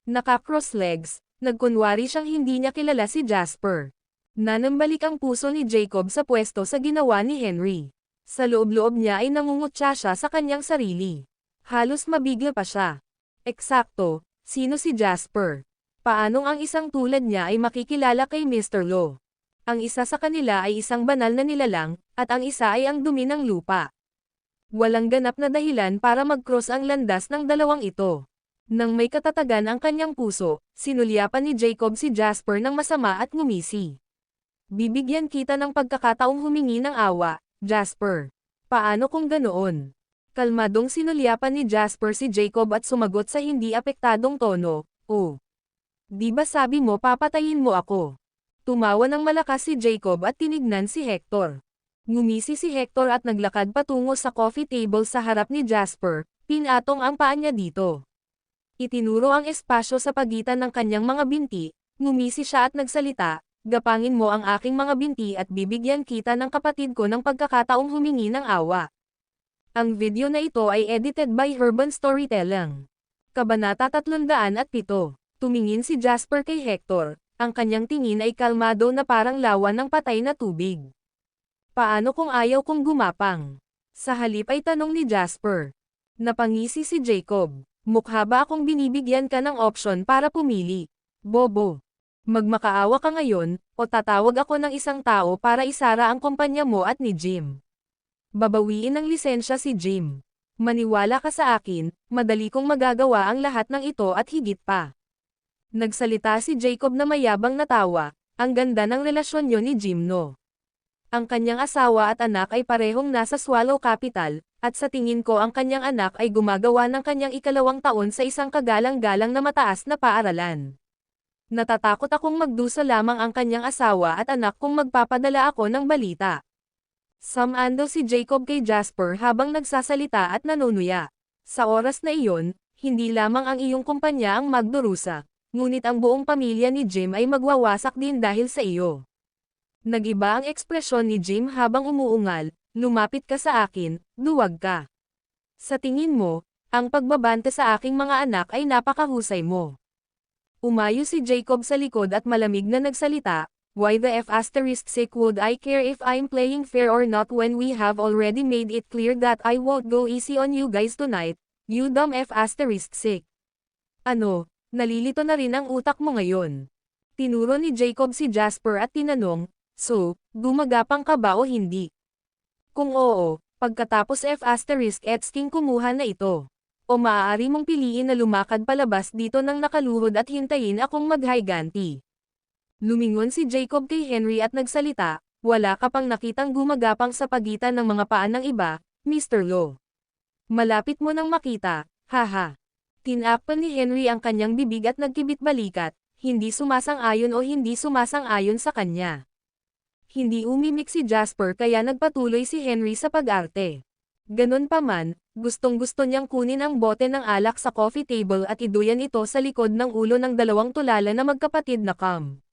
B: Naka-cross legs, Nagkunwari siyang hindi niya kilala si Jasper. Nanambalik ang puso ni Jacob sa pwesto sa ginawa ni Henry. Sa loob-loob niya ay nangungutya siya sa kanyang sarili. Halos mabigla pa siya. Eksakto, sino si Jasper? Paanong ang isang tulad niya ay makikilala kay Mr. Lo? Ang isa sa kanila ay isang banal na nilalang, at ang isa ay ang dumi ng lupa. Walang ganap na dahilan para mag-cross ang landas ng dalawang ito. Nang may katatagan ang kanyang puso, sinulyapan ni Jacob si Jasper ng masama at ngumisi. Bibigyan kita ng pagkakataong humingi ng awa, Jasper. Paano kung ganoon? Kalmadong sinulyapan ni Jasper si Jacob at sumagot sa hindi apektadong tono, "Oh. Di ba sabi mo papatayin mo ako?" Tumawa ng malakas si Jacob at tinignan si Hector. Ngumisi si Hector at naglakad patungo sa coffee table sa harap ni Jasper, pinatong ang paa niya dito. Itinuro ang espasyo sa pagitan ng kanyang mga binti, ngumisi siya at nagsalita, "Gapangin mo ang aking mga binti at bibigyan kita ng kapatid ko ng pagkakataong humingi ng awa." Ang video na ito ay edited by Urban Storytelling. Kabanata 307. Tumingin si Jasper kay Hector, ang kanyang tingin ay kalmado na parang lawan ng patay na tubig. Paano kung ayaw kong gumapang? Sa halip ay tanong ni Jasper. Napangisi si Jacob. Mukha ba akong binibigyan ka ng opsyon para pumili? Bobo. Magmakaawa ka ngayon, o tatawag ako ng isang tao para isara ang kumpanya mo at ni Jim. Babawiin ng lisensya si Jim. Maniwala ka sa akin, madali kong magagawa ang lahat ng ito at higit pa. Nagsalita si Jacob na mayabang na tawa, ang ganda ng relasyon niyo ni Jim no. Ang kanyang asawa at anak ay parehong nasa Swallow Capital, at sa tingin ko ang kanyang anak ay gumagawa ng kanyang ikalawang taon sa isang kagalang-galang na mataas na paaralan. Natatakot akong magdusa lamang ang kanyang asawa at anak kung magpapadala ako ng balita. Samando si Jacob kay Jasper habang nagsasalita at nanunuya. Sa oras na iyon, hindi lamang ang iyong kumpanya ang magdurusa, ngunit ang buong pamilya ni Jim ay magwawasak din dahil sa iyo. Nagiba ang ekspresyon ni Jim habang umuungal, "Lumapit ka sa akin, duwag ka. Sa tingin mo, ang pagbabante sa aking mga anak ay napakahusay mo." Umayo si Jacob sa likod at malamig na nagsalita, "Why the f*** would I care if I'm playing fair or not when we have already made it clear that I won't go easy on you guys tonight, you dumb f***." Ano, nalilito na rin ang utak mo ngayon? Tinuro ni Jacob si Jasper at tinanong, "So, gumagapang ka ba o hindi?" Kung oo, pagkatapos f***ing kumuha na ito. O maaari mong piliin na lumakad palabas dito nang nakaluhod at hintayin akong maghiganti. Lumingon si Jacob kay Henry at nagsalita, "Wala ka pang nakitang gumagapang sa pagitan ng mga paan ng iba, Mr. Lo. Malapit mo nang makita, haha." Tinakpan ni Henry ang kanyang bibig at nagkibit-balikat, hindi sumasang-ayon o hindi sumasang-ayon sa kanya. Hindi umimik si Jasper kaya nagpatuloy si Henry sa pag-arte. Ganon pa man, gustong-gusto niyang kunin ang bote ng alak sa coffee table at iduyan ito sa likod ng ulo ng dalawang tulala na magkapatid na Cam.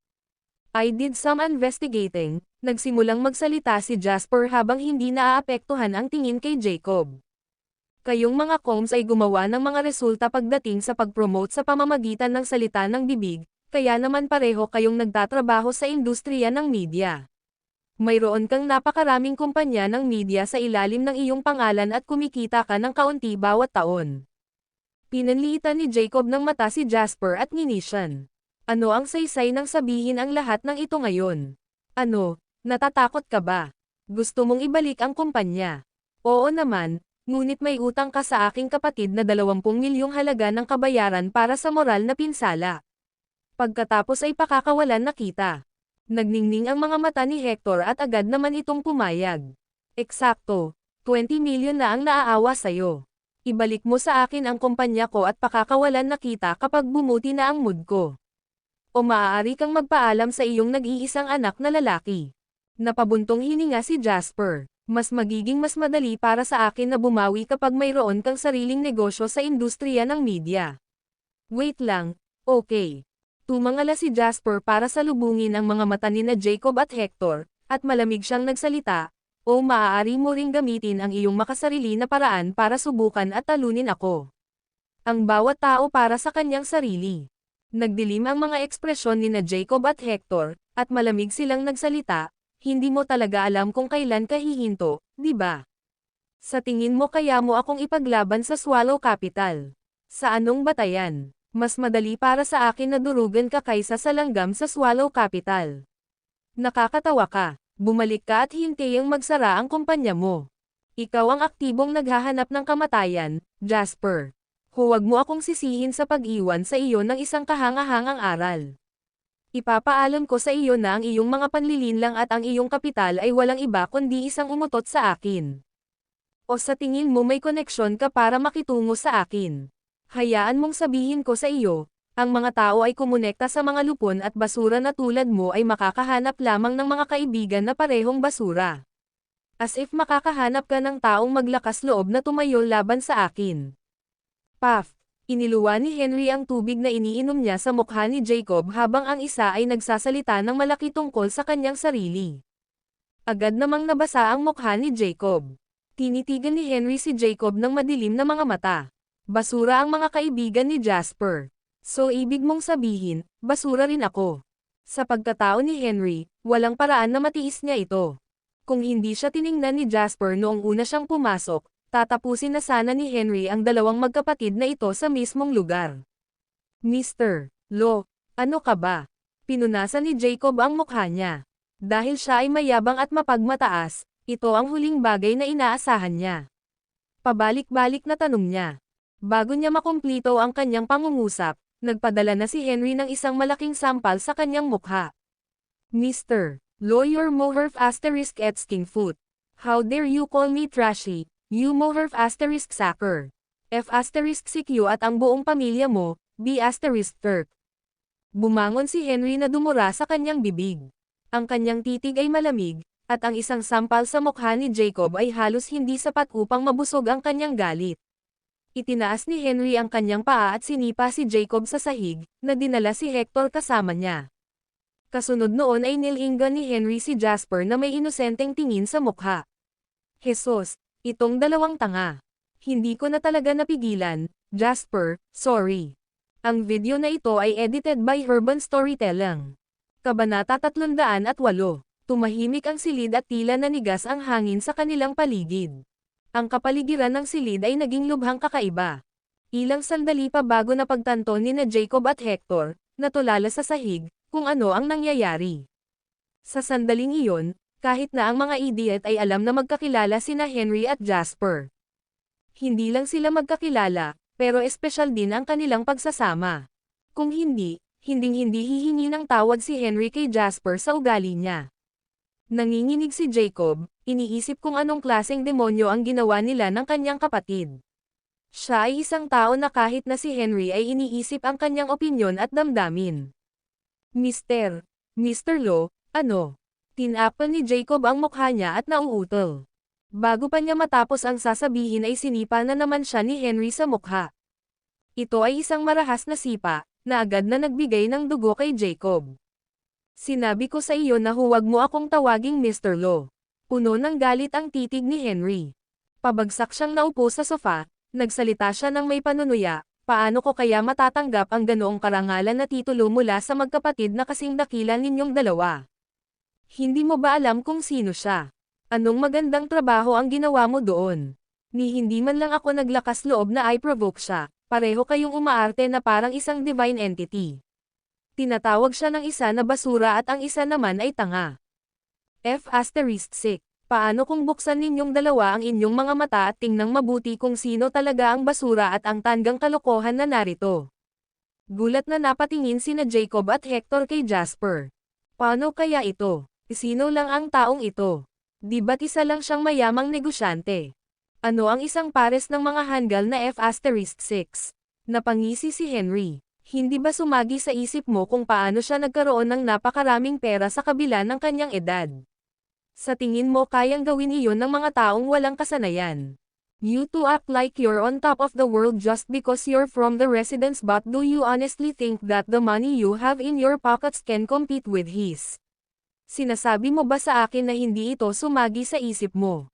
B: "I did some investigating," nagsimulang magsalita si Jasper habang hindi naaapektuhan ang tingin kay Jacob. "Kayong mga Combs ay gumawa ng mga resulta pagdating sa pag-promote sa pamamagitan ng salita ng bibig, kaya naman pareho kayong nagtatrabaho sa industriya ng media. Mayroon kang napakaraming kumpanya ng media sa ilalim ng iyong pangalan at kumikita ka ng kaunti bawat taon." Pinanliitan ni Jacob ng mata si Jasper at nginisyan. Ano ang saysay ng sabihin ang lahat ng ito ngayon? Ano, natatakot ka ba? Gusto mong ibalik ang kumpanya? Oo naman, ngunit may utang ka sa aking kapatid na 20 milyong halaga ng kabayaran para sa moral na pinsala. Pagkatapos ay pakakawalan na kita. Nagningning ang mga mata ni Hector at agad naman itong pumayag. Eksakto, 20 milyon na ang naaawa sa'yo. Ibalik mo sa akin ang kumpanya ko at pakakawalan na kita kapag bumuti na ang mood ko. O maaari kang magpaalam sa iyong nag-iisang anak na lalaki. Napabuntong hininga si Jasper. Mas magiging mas madali para sa akin na bumawi kapag mayroon kang sariling negosyo sa industriya ng media. Wait lang, okay. Tumangala si Jasper para salubungin ang mga mata ni na Jacob at Hector, at malamig siyang nagsalita, "O maaari mo ring gamitin ang iyong makasarili na paraan para subukan at talunin ako. Ang bawat tao para sa kanyang sarili. Nagdilim ang mga ekspresyon ni na Jacob at Hector, at malamig silang nagsalita. Hindi mo talaga alam kung kailan ka hihinto, di ba? Sa tingin mo kaya mo akong ipaglaban sa Swallow Capital? Sa anong batayan? Mas madali para sa akin na durugan ka kaysa sa langgam sa Swallow Capital. Nakakatawa ka. Bumalik ka at hintayang magsara ang kumpanya mo. Ikaw ang aktibong naghahanap ng kamatayan, Jasper. Huwag mo akong sisihin sa pag-iwan sa iyo ng isang kahangahangang aral. Ipapaalam ko sa iyo na ang iyong mga panlilinlang at ang iyong kapital ay walang iba kundi isang umutot sa akin. O sa tingin mo may koneksyon ka para makitungo sa akin? Hayaan mong sabihin ko sa iyo, ang mga tao ay kumonekta sa mga lupon at basura na tulad mo ay makakahanap lamang ng mga kaibigan na parehong basura. As if makakahanap ka ng taong maglakas loob na tumayo laban sa akin. Puff! Iniluwa ni Henry ang tubig na iniinom niya sa mukha ni Jacob habang ang isa ay nagsasalita ng malaki tungkol sa kanyang sarili. Agad namang nabasa ang mukha ni Jacob. Tinitigan ni Henry si Jacob ng madilim na mga mata. Basura ang mga kaibigan ni Jasper. So ibig mong sabihin, basura rin ako. Sa pagkatao ni Henry, walang paraan na matiis niya ito. Kung hindi siya tiningnan ni Jasper noong una siyang pumasok, tatapusin na sana ni Henry ang dalawang magkapatid na ito sa mismong lugar. Mr. Lo, ano ka ba? Pinunasan ni Jacob ang mukha niya. Dahil siya ay mayabang at mapagmataas, ito ang huling bagay na inaasahan niya. Pabalik-balik na tanong niya. Bago niya makumplito ang kanyang pangungusap, nagpadala na si Henry ng isang malaking sampal sa kanyang mukha. Mr. Lo, your Moherf asterisk Edsking foot. How dare you call me trashy? You Moherf asterisk sacker. F asterisk CQ at ang buong pamilya mo, B asterisk Turk. Bumangon si Henry na dumura sa kanyang bibig. Ang kanyang titig ay malamig, at ang isang sampal sa mukha ni Jacob ay halos hindi sapat upang mabusog ang kanyang galit. Itinaas ni Henry ang kanyang paa at sinipa si Jacob sa sahig, na dinala si Hector kasama niya. Kasunod noon ay nilinggan ni Henry si Jasper na may inosenteng tingin sa mukha. Jesus! Itong dalawang tanga. Hindi ko na talaga napigilan, Jasper, sorry. Ang video na ito ay edited by Urban Storytelling. Kabanata 308. Tumahimik ang silid at tila nanigas ang hangin sa kanilang paligid. Ang kapaligiran ng silid ay naging lubhang kakaiba. Ilang sandali pa bago napagtanto ni na Jacob at Hector, natulala sa sahig, kung ano ang nangyayari. Sa sandaling iyon, kahit na ang mga idiot ay alam na magkakilala sina Henry at Jasper. Hindi lang sila magkakilala, pero espesyal din ang kanilang pagsasama. Kung hindi, hinding-hindi hihingi ng tawad si Henry kay Jasper sa ugali niya. Nanginginig si Jacob, iniisip kung anong klaseng demonyo ang ginawa nila ng kanyang kapatid. Siya ay isang tao na kahit na si Henry ay iniisip ang kanyang opinyon at damdamin. Mr. Lo, ano? Tinapon ni Jacob ang mukha niya at nauutol. Bago pa niya matapos ang sasabihin ay sinipa na naman siya ni Henry sa mukha. Ito ay isang marahas na sipa, na agad na nagbigay ng dugo kay Jacob. Sinabi ko sa iyo na huwag mo akong tawaging Mr. Lo. Puno ng galit ang titig ni Henry. Pabagsak siyang naupo sa sofa, nagsalita siya ng may panunuya. Paano ko kaya matatanggap ang ganoong karangalan na titulo mula sa magkapatid na kasing dakila ninyong dalawa? Hindi mo ba alam kung sino siya? Anong magandang trabaho ang ginawa mo doon? Ni hindi man lang ako naglakas loob na I-provoke siya, pareho kayong umaarte na parang isang divine entity. Tinatawag siya ng isa na basura at ang isa naman ay tanga. F asterisk sick. Paano kung buksan ninyong dalawa ang inyong mga mata at tingnang mabuti kung sino talaga ang basura at ang tanggang kalokohan na narito? Gulat na napatingin sina Jacob at Hector kay Jasper. Paano kaya ito? Sino lang ang taong ito? Di ba't isa lang siyang mayamang negosyante? Ano ang isang pares ng mga hanggal na F asterisk 6? Napangisi si Henry. Hindi ba sumagi sa isip mo kung paano siya nagkaroon ng napakaraming pera sa kabila ng kanyang edad? Sa tingin mo kayang gawin iyon ng mga taong walang kasanayan? You two act like you're on top of the world just because you're from the residence, but do you honestly think that the money you have in your pockets can compete with his? Sinasabi mo ba sa akin na hindi ito sumagi sa isip mo?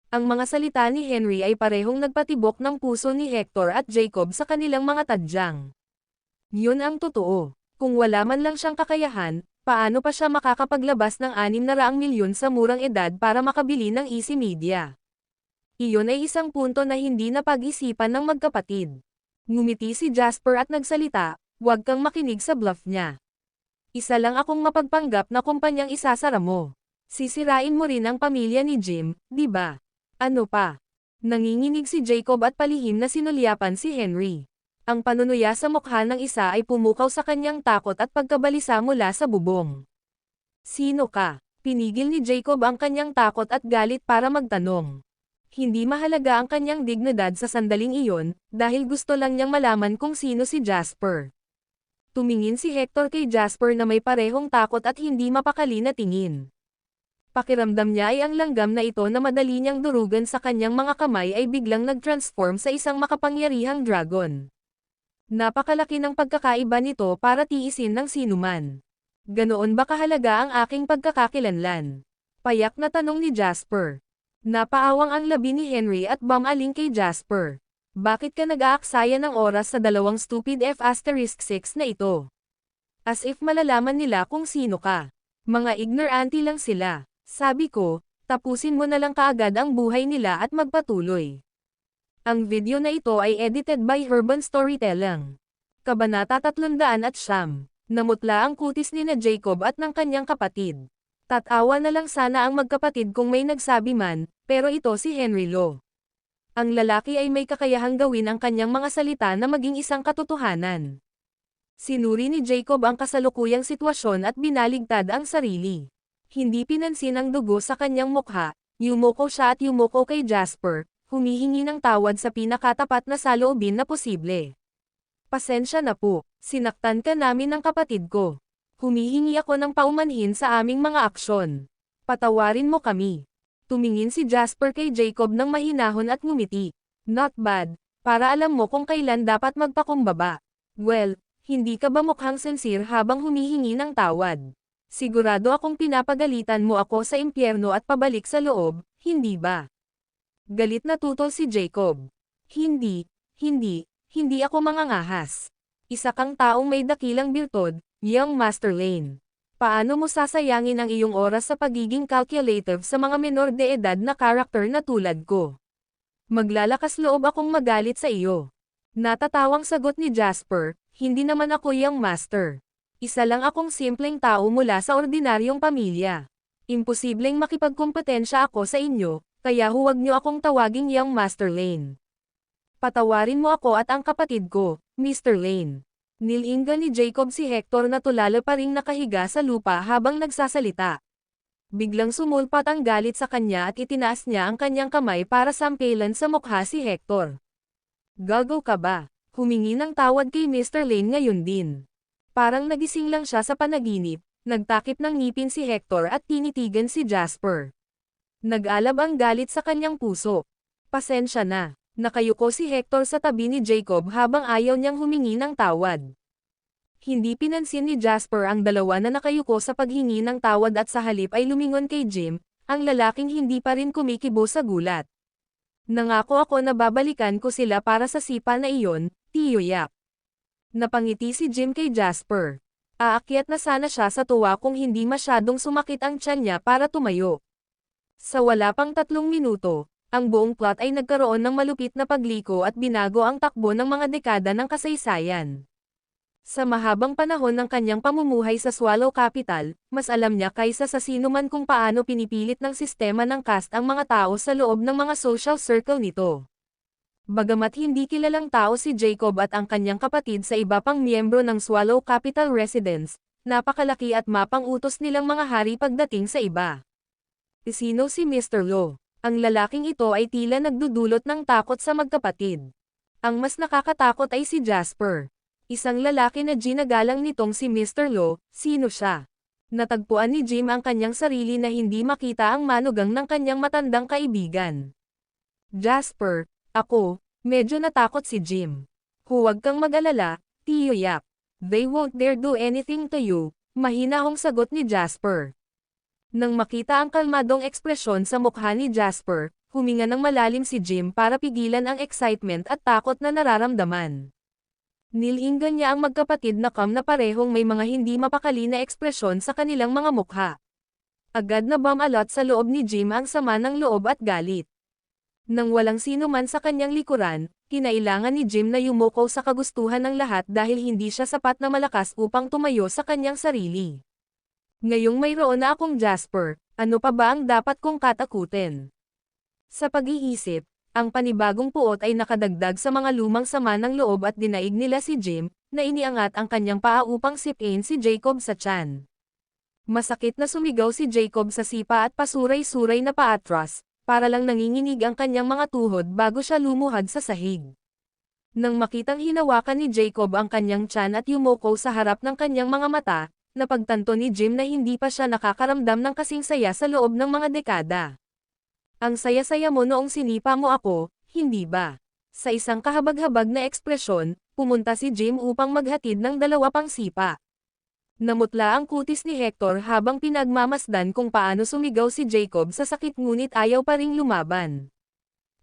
B: Ang mga salita ni Henry ay parehong nagpatibok ng puso ni Hector at Jacob sa kanilang mga tadyang. Yun ang totoo. Kung wala man lang siyang kakayahan, paano pa siya makakapaglabas ng 600 milyon sa murang edad para makabili ng Easy Media? Iyon ay isang punto na hindi napag-isipan ng magkapatid. Ngumiti si Jasper at nagsalita, "Huwag kang makinig sa bluff niya. Isa lang akong mapagpanggap na kumpanyang isasara mo. Sisirain mo rin ang pamilya ni Jim, di ba?" Ano pa? Nanginginig si Jacob at palihim na sinulyapan si Henry. Ang panunuya sa mukha ng isa ay pumukaw sa kanyang takot at pagkabalisa mula sa bubong. "Sino ka?" Pinigil ni Jacob ang kanyang takot at galit para magtanong. Hindi mahalaga ang kanyang dignidad sa sandaling iyon, dahil gusto lang niyang malaman kung sino si Jasper. Tumingin si Hector kay Jasper na may parehong takot at hindi mapakali na tingin. Pakiramdam niya ay ang langgam na ito na madali niyang durugan sa kanyang mga kamay ay biglang nag-transform sa isang makapangyarihang dragon. Napakalaki ng pagkakaiba nito para tiisin ng sinuman. "Ganoon ba kahalaga ang aking pagkakakilanlan?" Payak na tanong ni Jasper. Napaawang ang labi ni Henry at bumaling kay Jasper. "Bakit ka nag-aaksaya ng oras sa dalawang stupid F***6 na ito? As if malalaman nila kung sino ka. Mga ignorante lang sila. Sabi ko, tapusin mo na lang kaagad ang buhay nila at magpatuloy." Ang video na ito ay edited by Urban Storytelling. Kabanata 309. Namutla ang kutis ni na Jacob at ng kanyang kapatid. Tatawa na lang sana ang magkapatid kung may nagsabi man, pero ito si Henry Lo. Ang lalaki ay may kakayahang gawin ang kanyang mga salita na maging isang katotohanan. Sinuri ni Jacob ang kasalukuyang sitwasyon at binaligtad ang sarili. Hindi pinansin ang dugo sa kanyang mukha, yumuko siya at yumuko kay Jasper, humihingi ng tawad sa pinakatapat na saloobin na posible. "Pasensya na po, sinaktan ka namin ng kapatid ko. Humihingi ako ng paumanhin sa aming mga aksyon. Patawarin mo kami." Tumingin si Jasper kay Jacob ng mahinahon at ngumiti. "Not bad, para alam mo kung kailan dapat magpakumbaba. Well, hindi ka ba mukhang sincere habang humihingi ng tawad? Sigurado akong pinapagalitan mo ako sa impyerno at pabalik sa loob, hindi ba?" Galit na tutol si Jacob. Hindi ako mangangahas. Isa kang taong may dakilang birtod, young Master Lane. Paano mo sasayangin ang iyong oras sa pagiging calculative sa mga menor de edad na karakter na tulad ko? Maglalakas loob akong magalit sa iyo. Natatawang sagot ni Jasper, "Hindi naman ako young master. Isa lang akong simpleng tao mula sa ordinaryong pamilya. Imposibleng makipagkumpetensya ako sa inyo, kaya huwag niyo akong tawaging young Master Lane. Patawarin mo ako at ang kapatid ko, Mr. Lane." Nilinga ni Jacob si Hector na tulala pa ring nakahiga sa lupa habang nagsasalita. Biglang sumulpat ang galit sa kanya at itinaas niya ang kanyang kamay para sampilan sa mukha si Hector. "Gago ka ba?" Humingi ng tawad kay Mr. Lane ngayon din. Parang nagising lang siya sa panaginip, nagtakip ng ngipin si Hector at tinitigan si Jasper. Nag-alab ang galit sa kanyang puso. "Pasensya na." Nakayuko si Hector sa tabi ni Jacob habang ayaw niyang humingi ng tawad. Hindi pinansin ni Jasper ang dalawa na nakayuko sa paghingi ng tawad at sa halip ay lumingon kay Jim, ang lalaking hindi pa rin kumikibo sa gulat. "Nangako ako na babalikan ko sila para sa sipa na iyon, Tiyo Yap." Napangiti si Jim kay Jasper. Aakyat na sana siya sa tuwa kung hindi masyadong sumakit ang tiyan niya para tumayo. Sa wala pang 3 minuto, ang buong plot ay nagkaroon ng malupit na pagliko at binago ang takbo ng mga dekada ng kasaysayan. Sa mahabang panahon ng kanyang pamumuhay sa Swallow Capital, mas alam niya kaysa sa sinuman kung paano pinipilit ng sistema ng caste ang mga tao sa loob ng mga social circle nito. Bagamat hindi kilalang tao si Jacob at ang kanyang kapatid sa iba pang miyembro ng Swallow Capital Residence, napakalaki at mapang-utos nilang mga hari pagdating sa iba. Sino si Mr. Lo? Ang lalaking ito ay tila nagdudulot ng takot sa magkapatid. Ang mas nakakatakot ay si Jasper. Isang lalaki na ginagalang nitong si Mr. Lo, sino siya? Natagpuan ni Jim ang kanyang sarili na hindi makita ang manugang ng kanyang matandang kaibigan. "Jasper, ako," medyo natakot si Jim. "Huwag kang mag-alala, Tiyo Yap. They won't dare do anything to you," mahinahong sagot ni Jasper. Nang makita ang kalmadong ekspresyon sa mukha ni Jasper, huminga ng malalim si Jim para pigilan ang excitement at takot na nararamdaman. Nilinggan niya ang magkapatid na Cam na parehong may mga hindi mapakali na ekspresyon sa kanilang mga mukha. Agad na bumalot sa loob ni Jim ang sama ng loob at galit. Nang walang sino man sa kanyang likuran, kinailangan ni Jim na yumuko sa kagustuhan ng lahat dahil hindi siya sapat na malakas upang tumayo sa kanyang sarili. Ngayong mayroon na akong Jasper, ano pa ba ang dapat kong katakutin? Sa pag-iisip, ang panibagong puot ay nakadagdag sa mga lumang sama ng loob at dinaig nila si Jim, na iniangat ang kanyang paa upang sipin si Jacob sa tiyan. Masakit na sumigaw si Jacob sa sipa at pasuray-suray na paatras, para lang nanginginig ang kanyang mga tuhod bago siya lumuhad sa sahig. Nang makitang hinawakan ni Jacob ang kanyang tiyan at yumuko sa harap ng kanyang mga mata, napagtanto ni Jim na hindi pa siya nakakaramdam ng kasing saya sa loob ng mga dekada. Ang saya-saya mo noong sinipa mo ako, hindi ba? Sa isang kahabag-habag na ekspresyon, pumunta si Jim upang maghatid ng dalawa pang sipa. Namutla ang kutis ni Hector habang pinagmamasdan kung paano sumigaw si Jacob sa sakit ngunit ayaw pa ring lumaban.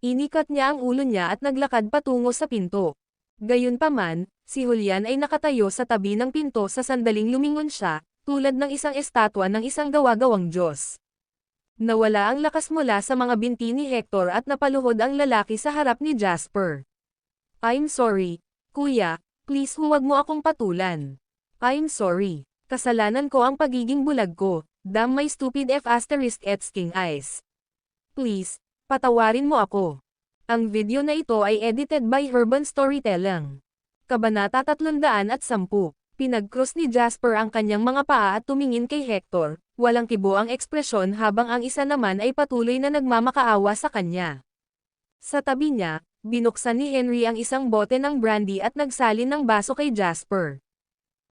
B: Inikat niya ang ulo niya at naglakad patungo sa pinto. Gayunpaman, si Julian ay nakatayo sa tabi ng pinto sa sandaling lumingon siya, tulad ng isang estatwa ng isang gawa-gawang Diyos. Nawala ang lakas mula sa mga binti ni Hector at napaluhod ang lalaki sa harap ni Jasper. "I'm sorry, kuya, please huwag mo akong patulan. I'm sorry. Kasalanan ko ang pagiging bulag ko. Damn my stupid ***********************************************************************************************ing eyes. Please, patawarin mo ako. Ang video na ito ay edited by Urban Storytelling. Kabanata 310. Pinag-cross ni Jasper ang kanyang mga paa at tumingin kay Hector, walang kibo ang ekspresyon habang ang isa naman ay patuloy na nagmamakaawa sa kanya. Sa tabi niya, binuksan ni Henry ang isang bote ng brandy at nagsalin ng baso kay Jasper.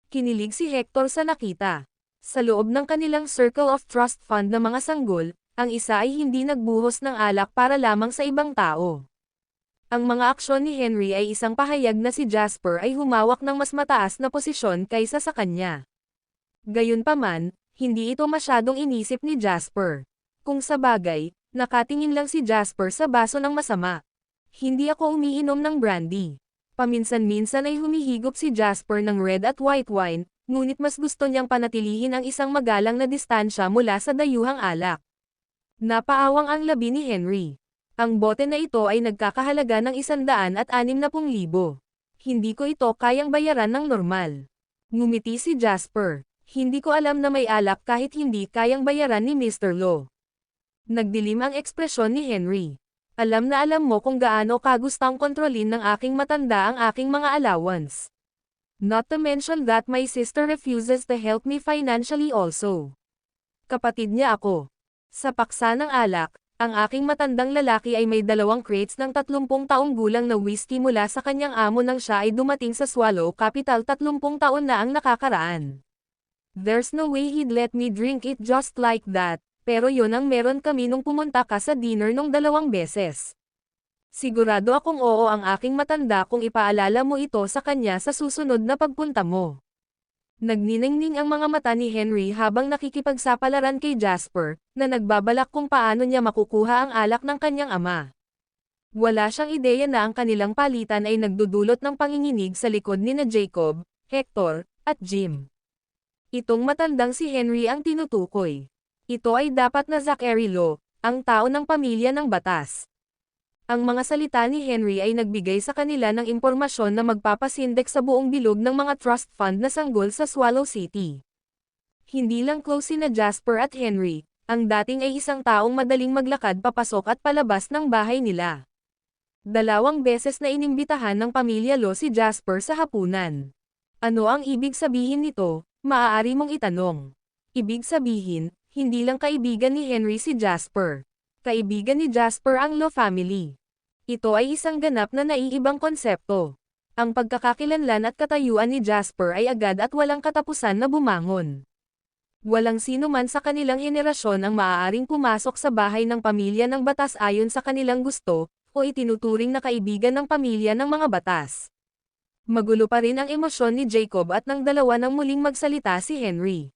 B: Kinilig si Hector sa nakita. Sa loob ng kanilang Circle of Trust Fund na mga sanggol, ang isa ay hindi nagbuhos ng alak para lamang sa ibang tao. Ang mga aksyon ni Henry ay isang pahayag na si Jasper ay humawak ng mas mataas na posisyon kaysa sa kanya. Gayunpaman, hindi ito masyadong inisip ni Jasper. Kung sa bagay, nakatingin lang si Jasper sa baso ng masama. Hindi ako umiinom ng brandy. Paminsan-minsan ay humihigop si Jasper ng red at white wine, ngunit mas gusto niyang panatilihin ang isang magalang na distansya mula sa dayuhang alak. Napaawang ang labi ni Henry. Ang bote na ito ay nagkakahalaga ng 160,000. Hindi ko ito kayang bayaran ng normal. Ngumiti si Jasper. Hindi ko alam na may alak kahit hindi kayang bayaran ni Mr. Lo. Nagdilim ang ekspresyon ni Henry. Alam na alam mo kung gaano kagustang kontrolin ng aking matanda ang aking mga allowance. Not to mention that my sister refuses to help me financially also. Kapatid niya ako. Sa paksa ng alak, ang aking matandang lalaki ay may 2 crates ng 30 taong gulang na whiskey mula sa kanyang amo nang siya ay dumating sa Swallow Capital 30 taon na ang nakakaraan. There's no way he'd let me drink it just like that, pero yon ang meron kami nung pumunta ka sa dinner nung 2 beses. Sigurado akong oo ang aking matanda kung ipaalala mo ito sa kanya sa susunod na pagpunta mo. Nagniningning ang mga mata ni Henry habang nakikipagsapalaran kay Jasper, na nagbabalak kung paano niya makukuha ang alak ng kanyang ama. Wala siyang ideya na ang kanilang palitan ay nagdudulot ng panginginig sa likod ni na Jacob, Hector, at Jim. Itong matandang si Henry ang tinutukoy. Ito ay dapat na Zachary Lo, ang tao ng pamilya ng batas. Ang mga salita ni Henry ay nagbigay sa kanila ng impormasyon na magpapasindek sa buong bilog ng mga trust fund na sanggol sa Swallow City. Hindi lang close sina Jasper at Henry, ang dating ay isang taong madaling maglakad papasok at palabas ng bahay nila. 2 beses na inimbitahan ng pamilya Lo si Jasper sa hapunan. Ano ang ibig sabihin nito? Maaari mong itanong. Ibig sabihin, hindi lang kaibigan ni Henry si Jasper. Kaibigan ni Jasper ang Lo family. Ito ay isang ganap na naiibang konsepto. Ang pagkakakilanlan at katayuan ni Jasper ay agad at walang katapusan na bumangon. Walang sino man sa kanilang henerasyon ang maaaring pumasok sa bahay ng pamilya ng batas ayon sa kanilang gusto, o itinuturing na kaibigan ng pamilya ng mga batas. Magulo pa rin ang emosyon ni Jacob at nang dalawa nang muling magsalita si Henry.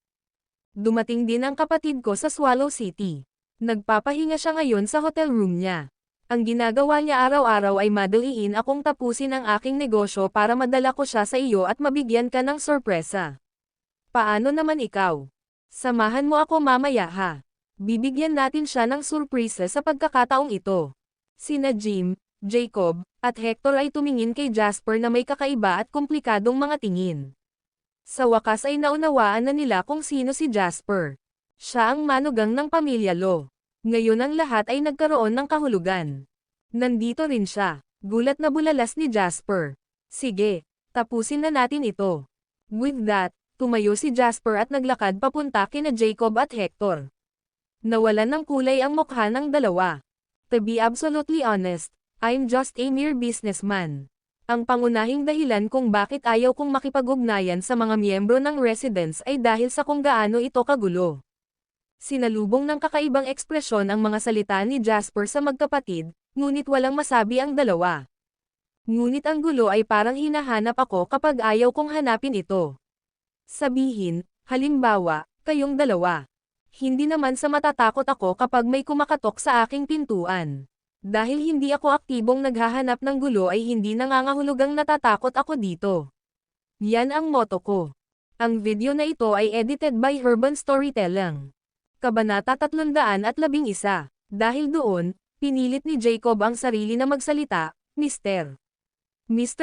B: Dumating din ang kapatid ko sa Swallow City. Nagpapahinga siya ngayon sa hotel room niya. Ang ginagawa niya araw-araw ay madaliin akong tapusin ang aking negosyo para madala ko siya sa iyo at mabigyan ka ng sorpresa. Paano naman ikaw? Samahan mo ako mamaya ha. Bibigyan natin siya ng surpresa sa pagkakataong ito. Sina Jim, Jacob, at Hector ay tumingin kay Jasper na may kakaiba at komplikadong mga tingin. Sa wakas ay naunawaan na nila kung sino si Jasper. Siya ang manugang ng pamilya Lo. Ngayon ang lahat ay nagkaroon ng kahulugan. Nandito rin siya. Gulat na bulalas ni Jasper. Sige, tapusin na natin ito. With that, tumayo si Jasper at naglakad papunta kina Jacob at Hector. Nawalan ng kulay ang mukha ng dalawa. To be absolutely honest, I'm just a mere businessman. Ang pangunahing dahilan kung bakit ayaw kong makipag-ugnayan sa mga miyembro ng residence ay dahil sa kung gaano ito kagulo. Sinalubong ng kakaibang ekspresyon ang mga salita ni Jasper sa magkapatid, ngunit walang masabi ang dalawa. Ngunit ang gulo ay parang hinahanap ako kapag ayaw kong hanapin ito. Sabihin, halimbawa, kayong dalawa. Hindi naman sa matatakot ako kapag may kumakatok sa aking pintuan. Dahil hindi ako aktibong naghahanap ng gulo ay hindi nangangahulugang natatakot ako dito. Yan ang motto ko. Ang video na ito ay edited by Herban Storytelling. Kabanata 311. Dahil doon, pinilit ni Jacob ang sarili na magsalita, Mr.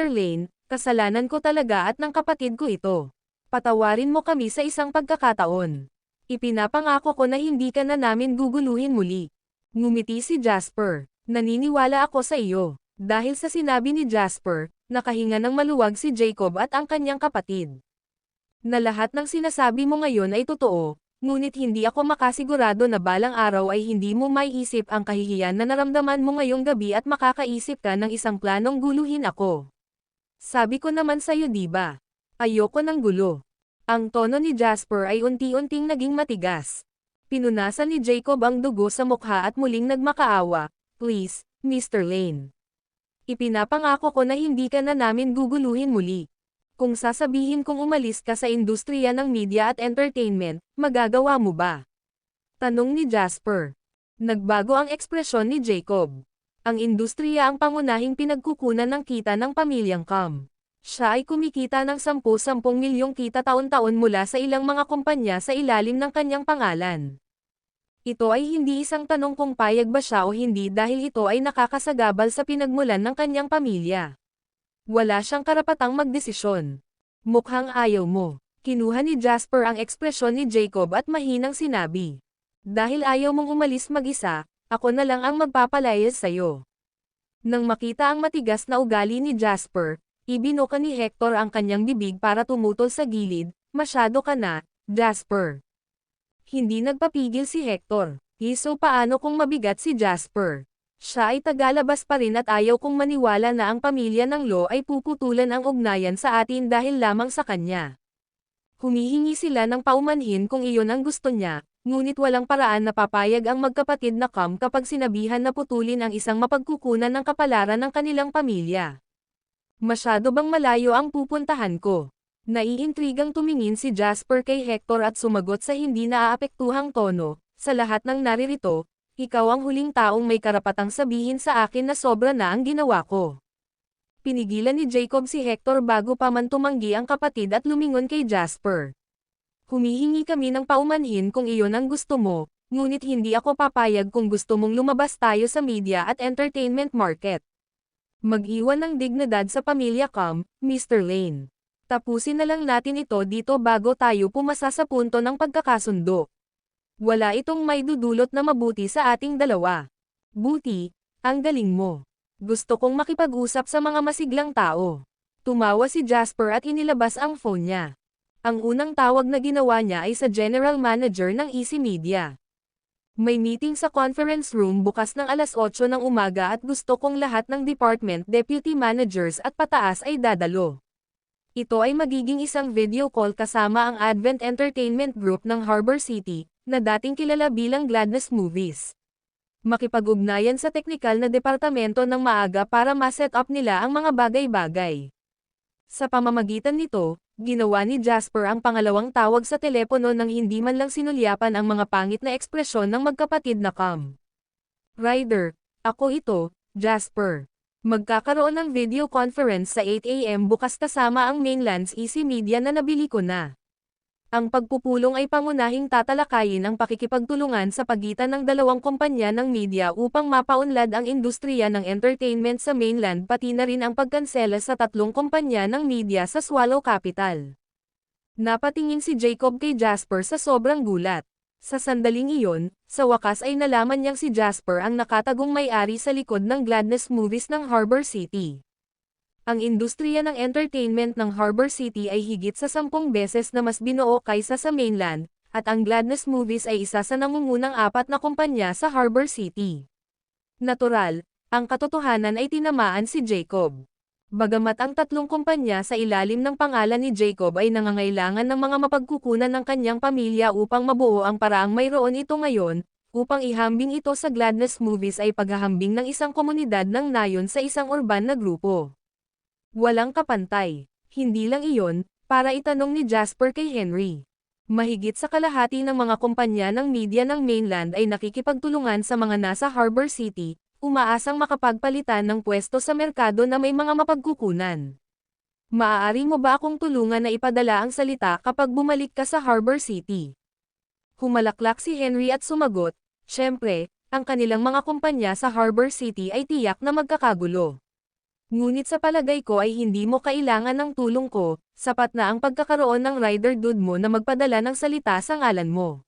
B: Lane, kasalanan ko talaga at ng kapatid ko ito. Patawarin mo kami sa isang pagkakataon. Ipinapangako ko na hindi ka na namin guguluhin muli. Ngumiti si Jasper. Naniniwala ako sa iyo. Dahil sa sinabi ni Jasper, nakahinga ng maluwag si Jacob at ang kanyang kapatid. Na lahat ng sinasabi mo ngayon ay totoo, ngunit hindi ako makasigurado na balang araw ay hindi mo maiisip ang kahihiyan na naramdaman mo ngayong gabi at makakaisip ka ng isang planong guluhin ako. Sabi ko naman sa'yo diba? Ayoko ng gulo. Ang tono ni Jasper ay unti-unting naging matigas. Pinunasan ni Jacob ang dugo sa mukha at muling nagmakaawa. Please, Mr. Lane. Ipinapangako ko na hindi ka na namin guguluhin muli. Kung sasabihin kong umalis ka sa industriya ng media at entertainment, magagawa mo ba? Tanong ni Jasper. Nagbago ang ekspresyon ni Jacob. Ang industriya ang pangunahing pinagkukunan ng kita ng pamilyang Kam. Siya ay kumikita ng 10-10 milyong kita taon-taon mula sa ilang mga kumpanya sa ilalim ng kanyang pangalan. Ito ay hindi isang tanong kung payag ba siya o hindi dahil ito ay nakakasagabal sa pinagmulan ng kanyang pamilya. Wala siyang karapatang magdesisyon. Mukhang ayaw mo. Kinuha ni Jasper ang ekspresyon ni Jacob at mahinang sinabi. Dahil ayaw mong umalis mag-isa, ako na lang ang magpapalayas sa'yo. Nang makita ang matigas na ugali ni Jasper, ibinuka ni Hector ang kanyang bibig para tumutol sa gilid. Masyado ka na, Jasper. Hindi nagpapigil si Hector. So paano kung mabigat si Jasper? Siya ay tagalabas pa rin at ayaw kong maniwala na ang pamilya ng Lo ay puputulan ang ugnayan sa atin dahil lamang sa kanya. Humihingi sila ng paumanhin kung iyon ang gusto niya, ngunit walang paraan na papayag ang magkapatid na Kam kapag sinabihan na putulin ang isang mapagkukunan ng kapalaran ng kanilang pamilya. Masyado bang malayo ang pupuntahan ko? Naiintrigang tumingin si Jasper kay Hector at sumagot sa hindi naaapektuhang tono, sa lahat ng naririto, ikaw ang huling taong may karapatang sabihin sa akin na sobra na ang ginawa ko. Pinigilan ni Jacob si Hector bago pa man tumanggi ang kapatid at lumingon kay Jasper. Humihingi kami ng paumanhin kung iyon ang gusto mo, ngunit hindi ako papayag kung gusto mong lumabas tayo sa media at entertainment market. Mag-iwan ng dignidad sa pamilya Kam, Mr. Lane. Tapusin na lang natin ito dito bago tayo pumasa sa punto ng pagkakasundo. Wala itong may dudulot na mabuti sa ating dalawa. Buti, ang galing mo. Gusto kong makipag-usap sa mga masiglang tao. Tumawa si Jasper at inilabas ang phone niya. Ang unang tawag na ginawa niya ay sa general manager ng Easy Media. May meeting sa conference room bukas ng alas 8 ng umaga at gusto kong lahat ng department deputy managers at pataas ay dadalo. Ito ay magiging isang video call kasama ang Advent Entertainment Group ng Harbor City, na dating kilala bilang Gladness Movies. Makipag-ugnayan sa teknikal na departamento ng maaga para ma-set up nila ang mga bagay-bagay. Sa pamamagitan nito, ginawa ni Jasper ang pangalawang tawag sa telepono nang hindi man lang sinulyapan ang mga pangit na ekspresyon ng magkapatid na Kam. Ryder, ako ito, Jasper. Magkakaroon ng video conference sa 8 AM bukas kasama ang Mainland's Easy Media na nabili ko na. Ang pagpupulong ay pangunahing tatalakayin ang pakikipagtulungan sa pagitan ng dalawang kumpanya ng media upang mapaunlad ang industriya ng entertainment sa mainland pati na rin ang pagkansela sa tatlong kumpanya ng media sa Swallow Capital. Napatingin si Jacob kay Jasper sa sobrang gulat. Sa sandaling iyon, sa wakas ay nalaman niyang si Jasper ang nakatagong may-ari sa likod ng Gladness Movies ng Harbor City. Ang industriya ng entertainment ng Harbor City ay higit sa 10 beses na mas binuo kaysa sa mainland, at ang Gladness Movies ay isa sa nangungunang 4 na kumpanya sa Harbor City. Natural, ang katotohanan ay tinamaan si Jacob. Bagamat ang tatlong kumpanya sa ilalim ng pangalan ni Jacob ay nangangailangan ng mga mapagkukunan ng kanyang pamilya upang mabuo ang paraang mayroon ito ngayon, upang ihambing ito sa Gladness Movies ay paghahambing ng isang komunidad ng nayon sa isang urban na grupo. Walang kapantay. Hindi lang iyon, para itanong ni Jasper kay Henry. Mahigit sa kalahati ng mga kumpanya ng media ng mainland ay nakikipagtulungan sa mga nasa Harbor City, umaasang makapagpalitan ng pwesto sa merkado na may mga mapagkukunan. Maaari mo ba akong tulungan na ipadala ang salita kapag bumalik ka sa Harbor City? Humalaklak si Henry at sumagot, syempre, ang kanilang mga kumpanya sa Harbor City ay tiyak na magkakagulo. Ngunit sa palagay ko ay hindi mo kailangan ng tulong ko, sapat na ang pagkakaroon ng rider dude mo na magpadala ng salita sa ngalan mo.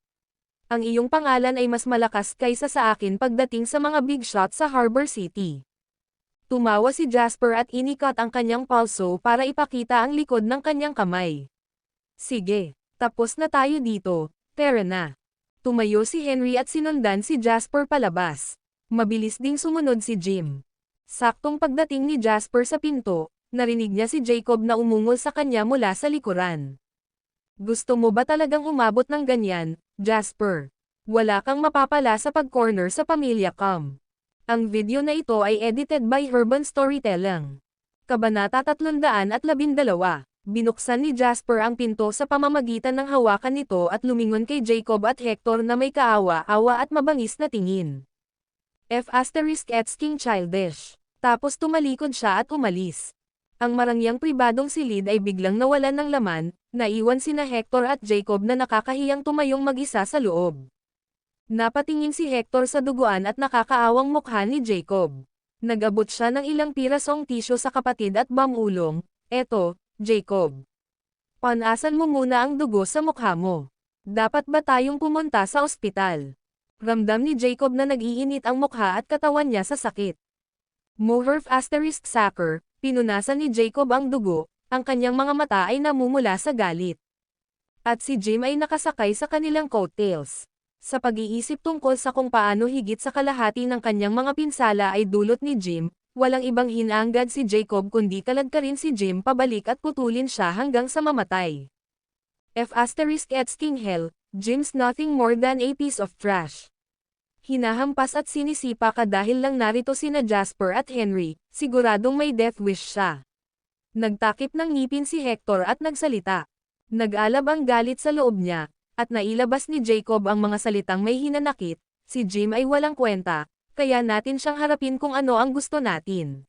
B: Ang iyong pangalan ay mas malakas kaysa sa akin pagdating sa mga big shot sa Harbor City. Tumawa si Jasper at inikat ang kanyang palso para ipakita ang likod ng kanyang kamay. Sige, tapos na tayo dito, tara na. Tumayo si Henry at sinundan si Jasper palabas. Mabilis ding sumunod si Jim. Saktong pagdating ni Jasper sa pinto, narinig niya si Jacob na umungol sa kanya mula sa likuran. Gusto mo ba talagang umabot ng ganyan, Jasper? Wala kang mapapala sa pag-corner sa Pamilya Cam. Ang video na ito ay edited by Herban Storytelling. Kabanata 312. Binuksan ni Jasper ang pinto sa pamamagitan ng hawakan nito at lumingon kay Jacob at Hector na may kaawa-awa at mabangis na tingin. King childish. Tapos tumalikod siya at umalis. Ang marangyang pribadong silid ay biglang nawalan ng laman, naiwan sina Hector at Jacob na nakakahiyang tumayong mag-isa sa loob. Napatingin si Hector sa duguan at nakakaawang mukha ni Jacob. Nag-abot siya ng ilang pirasong tisyo sa kapatid at bamulong, eto, Jacob. Panasan mo muna ang dugo sa mukha mo. Dapat ba tayong pumunta sa ospital? Ramdam ni Jacob na nag-iinit ang mukha at katawan niya sa sakit. Sacker, pinunasan ni Jacob ang dugo, ang kanyang mga mata ay namumula sa galit. At si Jim ay nakasakay sa kanilang coattails. Sa pag-iisip tungkol sa kung paano higit sa kalahati ng kanyang mga pinsala ay dulot ni Jim, walang ibang hinanggad si Jacob kundi kaladkarin si Jim pabalik at putulin siya hanggang sa mamatay. King hell, Jim's nothing more than a piece of trash. Hinahampas at sinisipa ka dahil lang narito sina Jasper at Henry, siguradong may death wish siya. Nagtakip ng ngipin si Hector at nagsalita. Nag-alab ang galit sa loob niya, at nailabas ni Jacob ang mga salitang may hinanakit, si Jim ay walang kwenta, kaya natin siyang harapin kung ano ang gusto natin.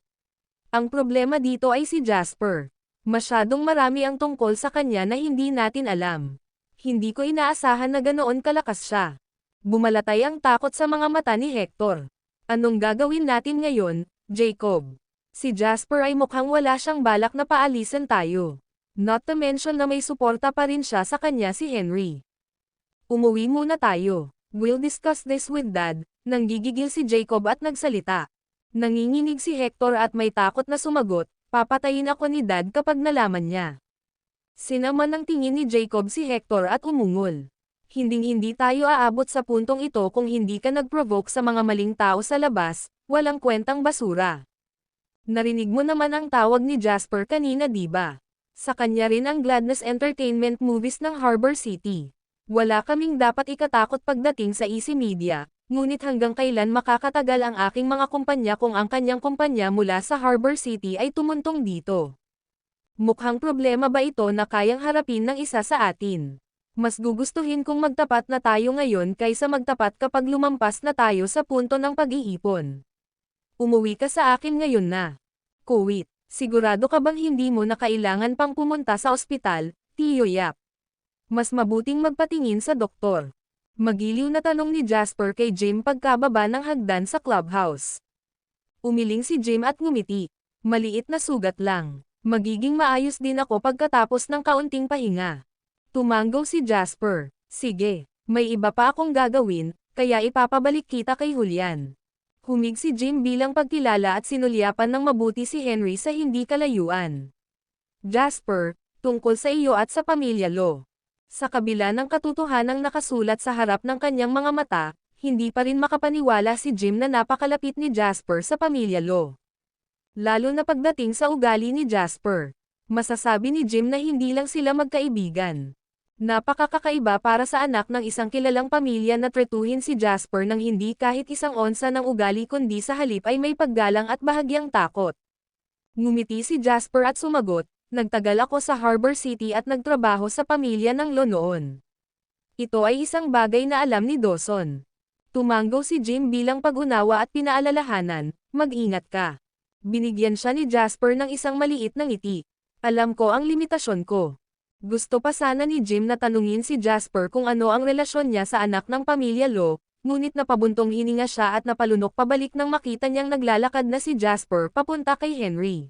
B: Ang problema dito ay si Jasper. Masyadong marami ang tungkol sa kanya na hindi natin alam. Hindi ko inaasahan na ganoon kalakas siya. Bumalatay ang takot sa mga mata ni Hector. Anong gagawin natin ngayon, Jacob? Si Jasper ay mukhang wala siyang balak na paalisan tayo. Not to mention na may suporta pa rin siya sa kanya si Henry. Umuwi muna tayo. We'll discuss this with Dad. Nanggigigil si Jacob at nagsalita. Nanginginig si Hector at may takot na sumagot, papatayin ako ni Dad kapag nalaman niya. Sinama ng tingin ni Jacob si Hector at umungol. Hinding-hindi tayo aabot sa puntong ito kung hindi ka nag-provoke sa mga maling tao sa labas, walang kwentang basura. Narinig mo naman ang tawag ni Jasper kanina diba? Sa kanya rin ang Gladness Entertainment Movies ng Harbor City. Wala kaming dapat ikatakot pagdating sa Easy Media, ngunit hanggang kailan makakatagal ang aking mga kumpanya kung ang kanyang kumpanya mula sa Harbor City ay tumuntong dito? Mukhang problema ba ito na kayang harapin ng isa sa atin? Mas gugustuhin kung magtapat na tayo ngayon kaysa magtapat kapag lumampas na tayo sa punto ng pag-iipon. Umuwi ka sa akin ngayon na. Kuwit, sigurado ka bang hindi mo na kailangan pang pumunta sa ospital, Tiyo Yap? Mas mabuting magpatingin sa doktor. Magiliw na tanong ni Jasper kay Jim pagkababa ng hagdan sa clubhouse. Umiling si Jim at ngumiti. Maliit na sugat lang. Magiging maayos din ako pagkatapos ng kaunting pahinga. Tumanggaw si Jasper. Sige, may iba pa akong gagawin, kaya ipapabalik kita kay Julian. Humig si Jim bilang pagkilala at sinulyapan ng mabuti si Henry sa hindi kalayuan. Jasper, tungkol sa iyo at sa pamilya Lo. Sa kabila ng katotohanang nakasulat sa harap ng kanyang mga mata, hindi pa rin makapaniwala si Jim na napakalapit ni Jasper sa pamilya Lo. Lalo na pagdating sa ugali ni Jasper. Masasabi ni Jim na hindi lang sila magkaibigan. Napakakakaiba para sa anak ng isang kilalang pamilya na tretuhin si Jasper ng hindi kahit isang onsa ng ugali kundi sa halip ay may paggalang at bahagyang takot. Ngumiti si Jasper at sumagot, nagtagal ako sa Harbor City at nagtrabaho sa pamilya ng Lo noon. Ito ay isang bagay na alam ni Dawson. Tumanggaw si Jim bilang pag-unawa at pinaalalahanan, mag-ingat ka. Binigyan siya ni Jasper ng isang maliit na ngiti. Alam ko ang limitasyon ko. Gusto pa sana ni Jim na tanungin si Jasper kung ano ang relasyon niya sa anak ng pamilya Lo, ngunit napabuntong hininga siya at napalunok pabalik nang makita niyang naglalakad na si Jasper papunta kay Henry.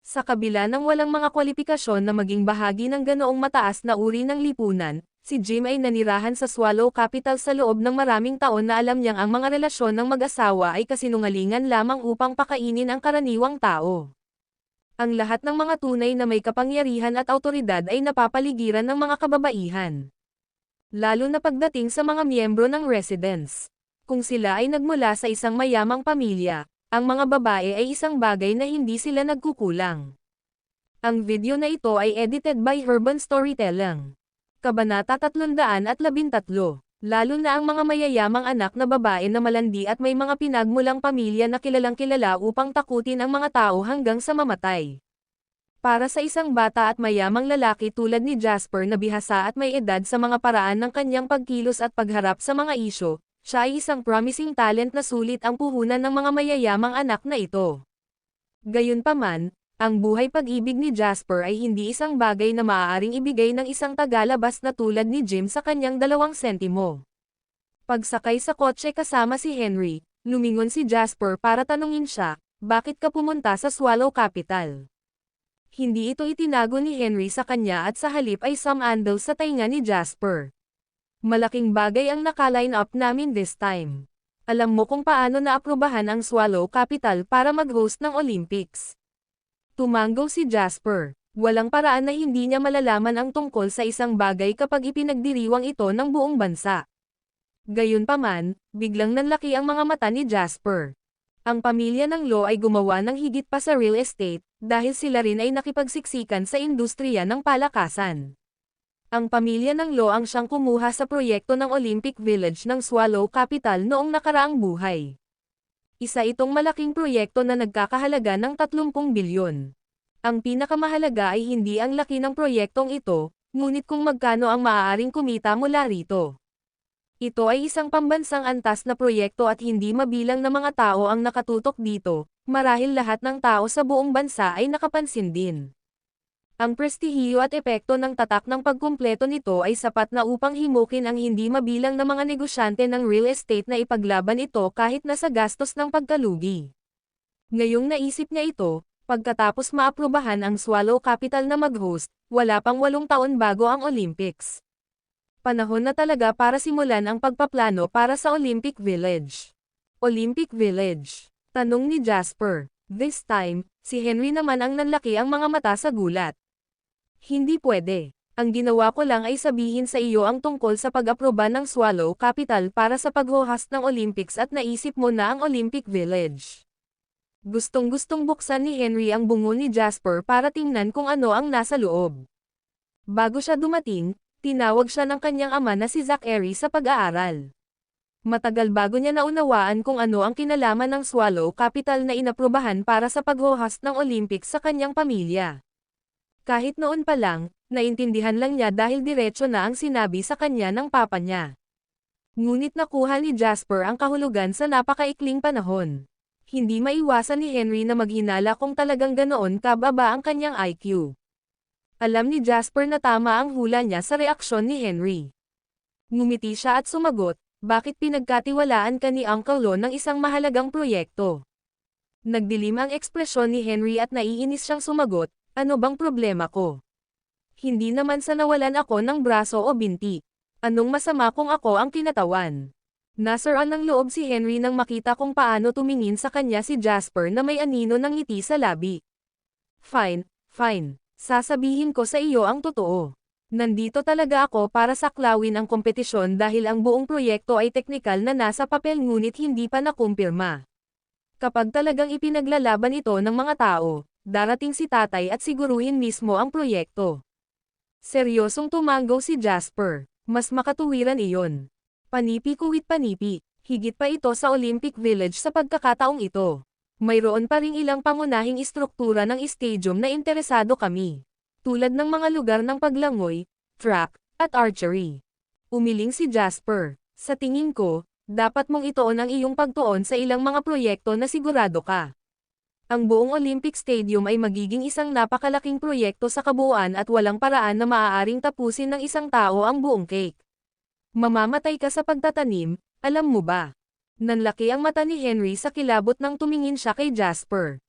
B: Sa kabila ng walang mga kwalipikasyon na maging bahagi ng ganoong mataas na uri ng lipunan, si Jim ay nanirahan sa Swallow Capital sa loob ng maraming taon na alam niyang ang mga relasyon ng mag-asawa ay kasinungalingan lamang upang pakainin ang karaniwang tao. Ang lahat ng mga tunay na may kapangyarihan at awtoridad ay napapaligiran ng mga kababaihan. Lalo na pagdating sa mga miyembro ng residence. Kung sila ay nagmula sa isang mayamang pamilya, ang mga babae ay isang bagay na hindi sila nagkukulang. Ang video na ito ay edited by Urban Storytelling. Kabanata 313. Lalo na ang mga mayayamang anak na babae na malandi at may mga pinagmulang pamilya na kilalang-kilala upang takutin ang mga tao hanggang sa mamatay. Para sa isang bata at mayamang lalaki tulad ni Jasper na bihasa at may edad sa mga paraan ng kanyang pagkilos at pagharap sa mga isyu, siya ay isang promising talent na sulit ang puhunan ng mga mayayamang anak na ito. Gayunpaman, ang buhay pag-ibig ni Jasper ay hindi isang bagay na maaaring ibigay ng isang tagalabas na tulad ni Jim sa kanyang 2 sentimo. Pagsakay sa kotse kasama si Henry, lumingon si Jasper para tanungin siya, bakit ka pumunta sa Swallow Capital? Hindi ito itinago ni Henry sa kanya at sa halip ay sumandal sa tainga ni Jasper. Malaking bagay ang naka-line up namin this time. Alam mo kung paano naaprubahan ang Swallow Capital para mag-host ng Olympics. Tumanggaw si Jasper. Walang paraan na hindi niya malalaman ang tungkol sa isang bagay kapag ipinagdiriwang ito ng buong bansa. Gayunpaman, biglang nanlaki ang mga mata ni Jasper. Ang pamilya ng Lo ay gumawa ng higit pa sa real estate, dahil sila rin ay nakipagsiksikan sa industriya ng palakasan. Ang pamilya ng Lo ang siyang kumuha sa proyekto ng Olympic Village ng Swallow Capital noong nakaraang buhay. Isa itong malaking proyekto na nagkakahalaga ng 30 bilyon. Ang pinakamahalaga ay hindi ang laki ng proyektong ito, ngunit kung magkano ang maaaring kumita mula rito. Ito ay isang pambansang antas na proyekto at hindi mabilang na mga tao ang nakatutok dito, marahil lahat ng tao sa buong bansa ay nakapansin din. Ang prestihiyo at epekto ng tatak ng pagkumpleto nito ay sapat na upang himukin ang hindi mabilang na mga negosyante ng real estate na ipaglaban ito kahit na sa gastos ng pagkalugi. Ngayong naisip niya ito, pagkatapos maaprubahan ang Swallow Capital na mag-host, wala pang 8 taon bago ang Olympics. Panahon na talaga para simulan ang pagpaplano para sa Olympic Village. Olympic Village? Tanong ni Jasper. This time, si Henry naman ang nanlaki ang mga mata sa gulat. Hindi pwede. Ang ginawa ko lang ay sabihin sa iyo ang tungkol sa pag-aproba ng Swallow Capital para sa pag-host ng Olympics at naisip mo na ang Olympic Village. Gustong-gustong buksan ni Henry ang bungo ni Jasper para tingnan kung ano ang nasa loob. Bago siya dumating, tinawag siya ng kanyang ama na si Zachary sa pag-aaral. Matagal bago niya naunawaan kung ano ang kinalaman ng Swallow Capital na inaprubahan para sa pag-host ng Olympics sa kanyang pamilya. Kahit noon pa lang, naintindihan lang niya dahil diretso na ang sinabi sa kanya ng papa niya. Ngunit nakuha ni Jasper ang kahulugan sa napakaikling panahon. Hindi maiwasan ni Henry na maghinala kung talagang ganoon kababa ang kanyang IQ. Alam ni Jasper na tama ang hula niya sa reaksyon ni Henry. Ngumiti siya at sumagot, bakit pinagkatiwalaan ka ni Uncle Lo ng isang mahalagang proyekto? Nagdilim ang ekspresyon ni Henry at naiinis siyang sumagot, ano bang problema ko? Hindi naman sa nawalan ako ng braso o binti. Anong masama kung ako ang kinatawan? Nasaraan ng loob si Henry nang makita kung paano tumingin sa kanya si Jasper na may anino ng ngiti sa labi. Fine, fine. Sasabihin ko sa iyo ang totoo. Nandito talaga ako para saklawin ang kompetisyon dahil ang buong proyekto ay teknikal na nasa papel ngunit hindi pa nakumpirma. Kapag talagang ipinaglalaban ito ng mga tao, darating si tatay at siguruhin mismo ang proyekto. Seryosong tumanggaw si Jasper. Mas makatuwiran iyon. Panipi kuwit panipi, higit pa ito sa Olympic Village sa pagkakataong ito. Mayroon pa ring ilang pangunahing istruktura ng stadium na interesado kami. Tulad ng mga lugar ng paglangoy, track, at archery. Umiling si Jasper. Sa tingin ko, dapat mong ituon ang iyong pagtuon sa ilang mga proyekto na sigurado ka. Ang buong Olympic Stadium ay magiging isang napakalaking proyekto sa kabuuan at walang paraan na maaaring tapusin ng isang tao ang buong cake. Mamamatay ka sa pagtatanim, alam mo ba? Nanlaki ang mata ni Henry sa kilabot nang tumingin siya kay Jasper.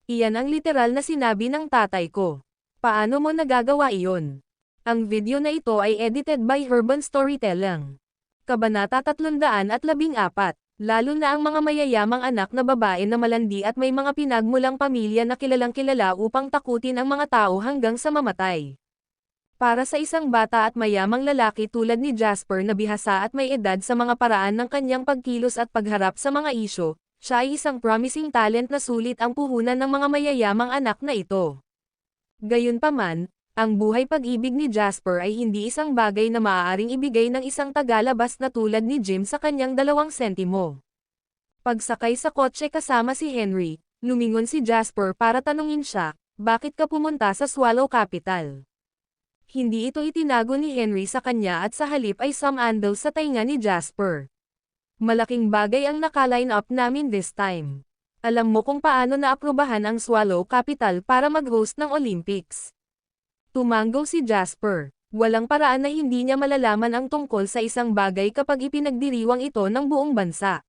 B: Iyan ang literal na sinabi ng tatay ko. Paano mo nagagawa iyon? Ang video na ito ay edited by Urban Storytelling. Kabanata 314, lalo na ang mga mayayamang anak na babae na malandi at may mga pinagmulang pamilya na kilalang kilala upang takutin ang mga tao hanggang sa mamatay. Para sa isang bata at mayamang lalaki tulad ni Jasper na bihasa at may edad sa mga paraan ng kanyang pagkilos at pagharap sa mga isyo, siya ay isang promising talent na sulit ang puhunan ng mga mayayamang anak na ito. Gayunpaman, ang buhay pag-ibig ni Jasper ay hindi isang bagay na maaaring ibigay ng isang tagalabas na tulad ni Jim sa kanyang 2 sentimo. Pagsakay sa kotse kasama si Henry, lumingon si Jasper para tanungin siya, bakit ka pumunta sa Swallow Capital? Hindi ito itinago ni Henry sa kanya at sa halip ay sumandal sa tainga ni Jasper. Malaking bagay ang naka-line up namin this time. Alam mo kung paano naaprubahan ang Swallow Capital para mag-host ng Olympics. Tumanggaw si Jasper. Walang paraan na hindi niya malalaman ang tungkol sa isang bagay kapag ipinagdiriwang ito ng buong bansa.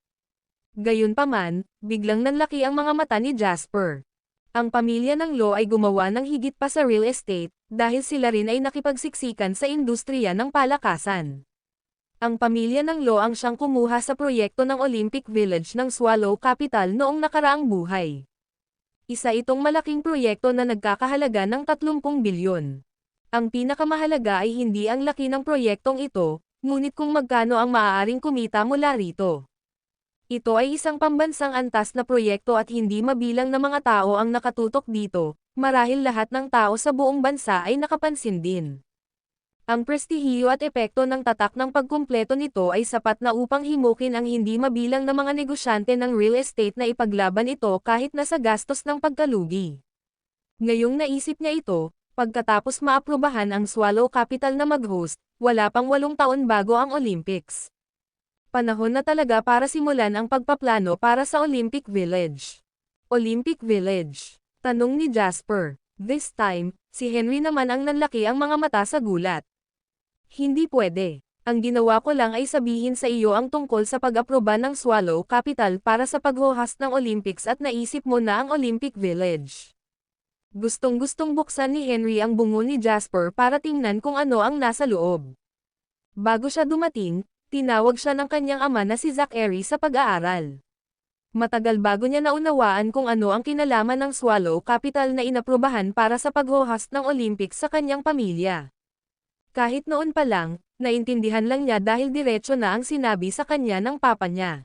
B: Gayunpaman, biglang nanlaki ang mga mata ni Jasper. Ang pamilya ng Lo ay gumawa ng higit pa sa real estate, dahil sila rin ay nakipagsiksikan sa industriya ng palakasan. Ang pamilya ng Lo ang siyang kumuha sa proyekto ng Olympic Village ng Swallow Capital noong nakaraang buhay. Isa itong malaking proyekto na nagkakahalaga ng 30 bilyon. Ang pinakamahalaga ay hindi ang laki ng proyektong ito, ngunit kung magkano ang maaaring kumita mula rito. Ito ay isang pambansang antas na proyekto at hindi mabilang na mga tao ang nakatutok dito, marahil lahat ng tao sa buong bansa ay nakapansin din. Ang prestihiyo at epekto ng tatak ng pagkumpleto nito ay sapat na upang himukin ang hindi mabilang na mga negosyante ng real estate na ipaglaban ito kahit na sa gastos ng pagkalugi. Ngayong naisip niya ito, pagkatapos maaprubahan ang Swallow Capital na mag-host, wala pang 8 taon bago ang Olympics. Panahon na talaga para simulan ang pagpaplano para sa Olympic Village. Olympic Village? Tanong ni Jasper. This time, si Henry naman ang nanlaki ang mga mata sa gulat. Hindi pwede. Ang ginawa ko lang ay sabihin sa iyo ang tungkol sa pag-aproba ng Swallow Capital para sa paghohast ng Olympics at naisip mo na ang Olympic Village. Gustong-gustong buksan ni Henry ang bungo ni Jasper para tingnan kung ano ang nasa loob. Bago siya dumating, tinawag siya ng kanyang ama na si Zachary sa pag-aaral. Matagal bago niya naunawaan kung ano ang kinalaman ng Swallow Capital na inaprubahan para sa paghohast ng Olympics sa kanyang pamilya. Kahit noon pa lang, naintindihan lang niya dahil diretso na ang sinabi sa kanya ng papa niya.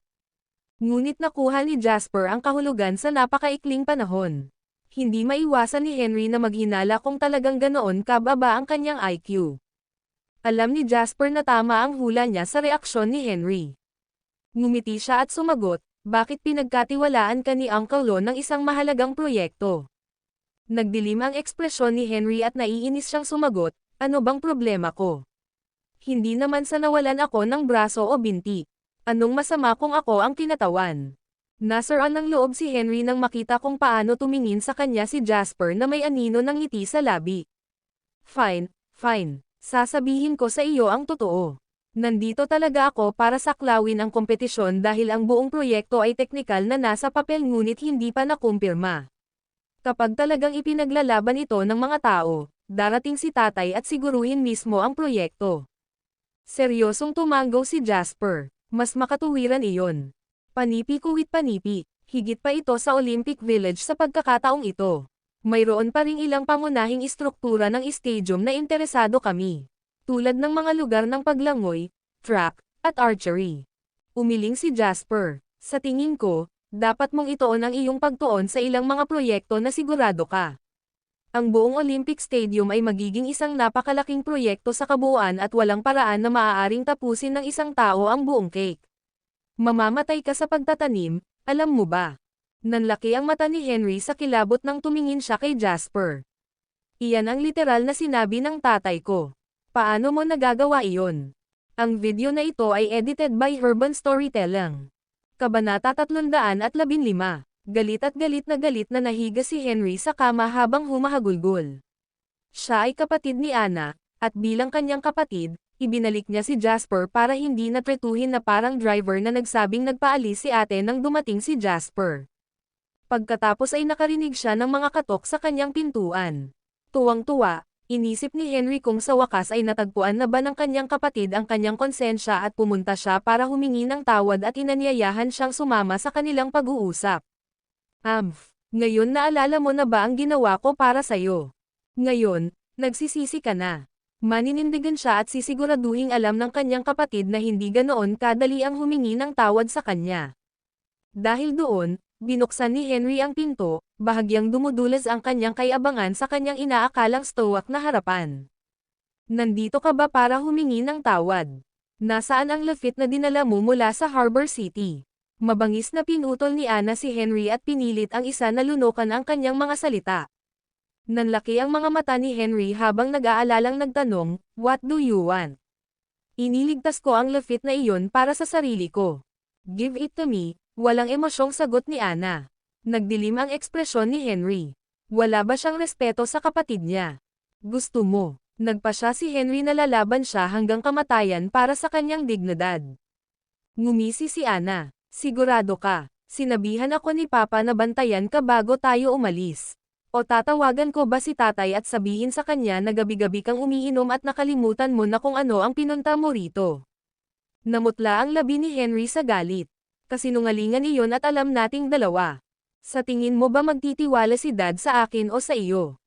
B: Ngunit nakuha ni Jasper ang kahulugan sa napakaikling panahon. Hindi maiwasan ni Henry na maghinala kung talagang ganoon kababa ang kanyang IQ. Alam ni Jasper na tama ang hula niya sa reaksyon ni Henry. Ngumiti siya at sumagot, bakit pinagkatiwalaan ka ni Uncle Lo ng isang mahalagang proyekto? Nagdilim ang ekspresyon ni Henry at naiinis siyang sumagot, ano bang problema ko? Hindi naman sa nawalan ako ng braso o binti. Anong masama kung ako ang kinatawan? Nasaraan ng loob si Henry nang makita kung paano tumingin sa kanya si Jasper na may anino ng ngiti sa labi. Fine, fine. Sasabihin ko sa iyo ang totoo. Nandito talaga ako para saklawin ang kompetisyon dahil ang buong proyekto ay teknikal na nasa papel ngunit hindi pa nakumpirma. Kapag talagang ipinaglalaban ito ng mga tao, darating si tatay at siguruhin mismo ang proyekto. Seryosong tumanggaw si Jasper. Mas makatuwiran iyon. Panipi kuwit panipi, higit pa ito sa Olympic Village sa pagkakataong ito. Mayroon pa ring ilang pangunahing istruktura ng stadium na interesado kami. Tulad ng mga lugar ng paglangoy, track, at archery. Umiling si Jasper. Sa tingin ko, dapat mong ituon ang iyong pagtuon sa ilang mga proyekto na sigurado ka. Ang buong Olympic Stadium ay magiging isang napakalaking proyekto sa kabuuan at walang paraan na maaaring tapusin ng isang tao ang buong cake. Mamamatay ka sa pagtatanim, alam mo ba? Nanlaki ang mata ni Henry sa kilabot nang tumingin siya kay Jasper. Iyan ang literal na sinabi ng tatay ko. Paano mo nagagawa iyon? Ang video na ito ay edited by Urban Storytelling. Kabanata 315. Galit na nahiga si Henry sa kama habang humahagulgol. Siya ay kapatid ni Anna, at bilang kanyang kapatid, ibinalik niya si Jasper para hindi natretuhin na parang driver na nagsabing nagpaalis si ate nang dumating si Jasper. Pagkatapos ay nakarinig siya ng mga katok sa kanyang pintuan. Tuwang-tuwa, inisip ni Henry kung sa wakas ay natagpuan na ba ng kanyang kapatid ang kanyang konsensya at pumunta siya para humingi ng tawad at inanyayahan siyang sumama sa kanilang pag-uusap. Ngayon naalala mo na ba ang ginawa ko para sayo? Ngayon, nagsisisi ka na. Maninindigan siya at sisiguraduhing alam ng kanyang kapatid na hindi ganoon kadali ang humingi ng tawad sa kanya. Dahil doon, binuksan ni Henry ang pinto, bahagyang dumudulas ang kanyang kayabangan sa kanyang inaakalang stoic na harapan. Nandito ka ba para humingi ng tawad? Nasaan ang lafit na dinala mo mula sa Harbor City? Mabangis na pinutol ni Anna si Henry at pinilit ang isa na lunukan ang kanyang mga salita. Nanlaki ang mga mata ni Henry habang nag-aalalang nagtanong, "What do you want?" Iniligtas ko ang lafit na iyon para sa sarili ko. "Give it to me," walang emosyong sagot ni Anna. Nagdilim ang ekspresyon ni Henry. Wala ba siyang respeto sa kapatid niya? Gusto mo. Nagpa siya si Henry na lalaban siya hanggang kamatayan para sa kanyang dignidad. Ngumisi si Anna. "Sigurado ka. Sinabihan ako ni Papa na bantayan ka bago tayo umalis. O tatawagan ko ba si tatay at sabihin sa kanya na gabi-gabi kang umiinom at nakalimutan mo na kung ano ang pinunta mo rito?" Namutla ang labi ni Henry sa galit. Kasinungalingan iyon at alam nating dalawa. Sa tingin mo ba magtitiwala si Dad sa akin o sa iyo?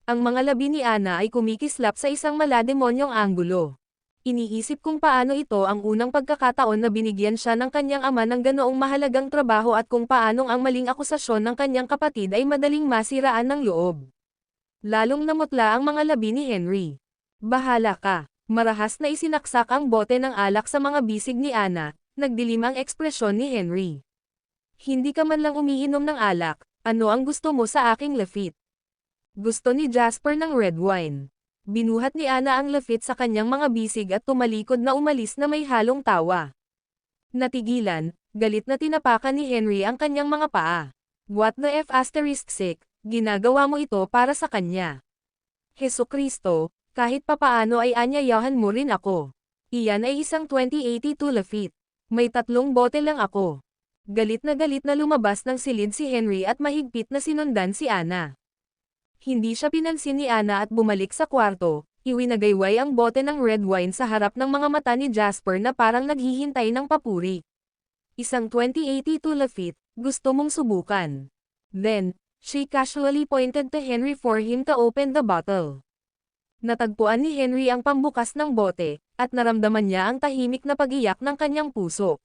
B: Ang mga labi ni Anna ay kumikislap sa isang malademonyong anggulo. Iniisip kung paano ito ang unang pagkakataon na binigyan siya ng kanyang ama ng ganoong mahalagang trabaho at kung paanong ang maling akusasyon ng kanyang kapatid ay madaling masiraan ng loob. Lalong namutla ang mga labi ni Henry. "Bahala ka." Marahas na isinaksak ang bote ng alak sa mga bisig ni Anna, nagdilim ang ekspresyon ni Henry. "Hindi ka man lang umiinom ng alak, ano ang gusto mo sa aking lafit?" Gusto ni Jasper ng red wine. Binuhat ni Anna ang lafit sa kanyang mga bisig at tumalikod na umalis na may halong tawa. Natigilan, galit na tinapakan ni Henry ang kanyang mga paa. "What the F***, ginagawa mo ito para sa kanya. Hesukristo, kahit papaano ay anyayahan mo rin ako. Iyan ay isang 2082 lafit. May 3 bote lang ako." Galit na lumabas ng silid si Henry at mahigpit na sinundan si Anna. Hindi siya pinansin ni Anna at bumalik sa kwarto, iwinagayway ang bote ng red wine sa harap ng mga mata ni Jasper na parang naghihintay ng papuri. "Isang 2082 lafit, gusto mong subukan?" Then, she casually pointed to Henry for him to open the bottle. Natagpuan ni Henry ang pambukas ng bote, at naramdaman niya ang tahimik na pag-iyak ng kanyang puso.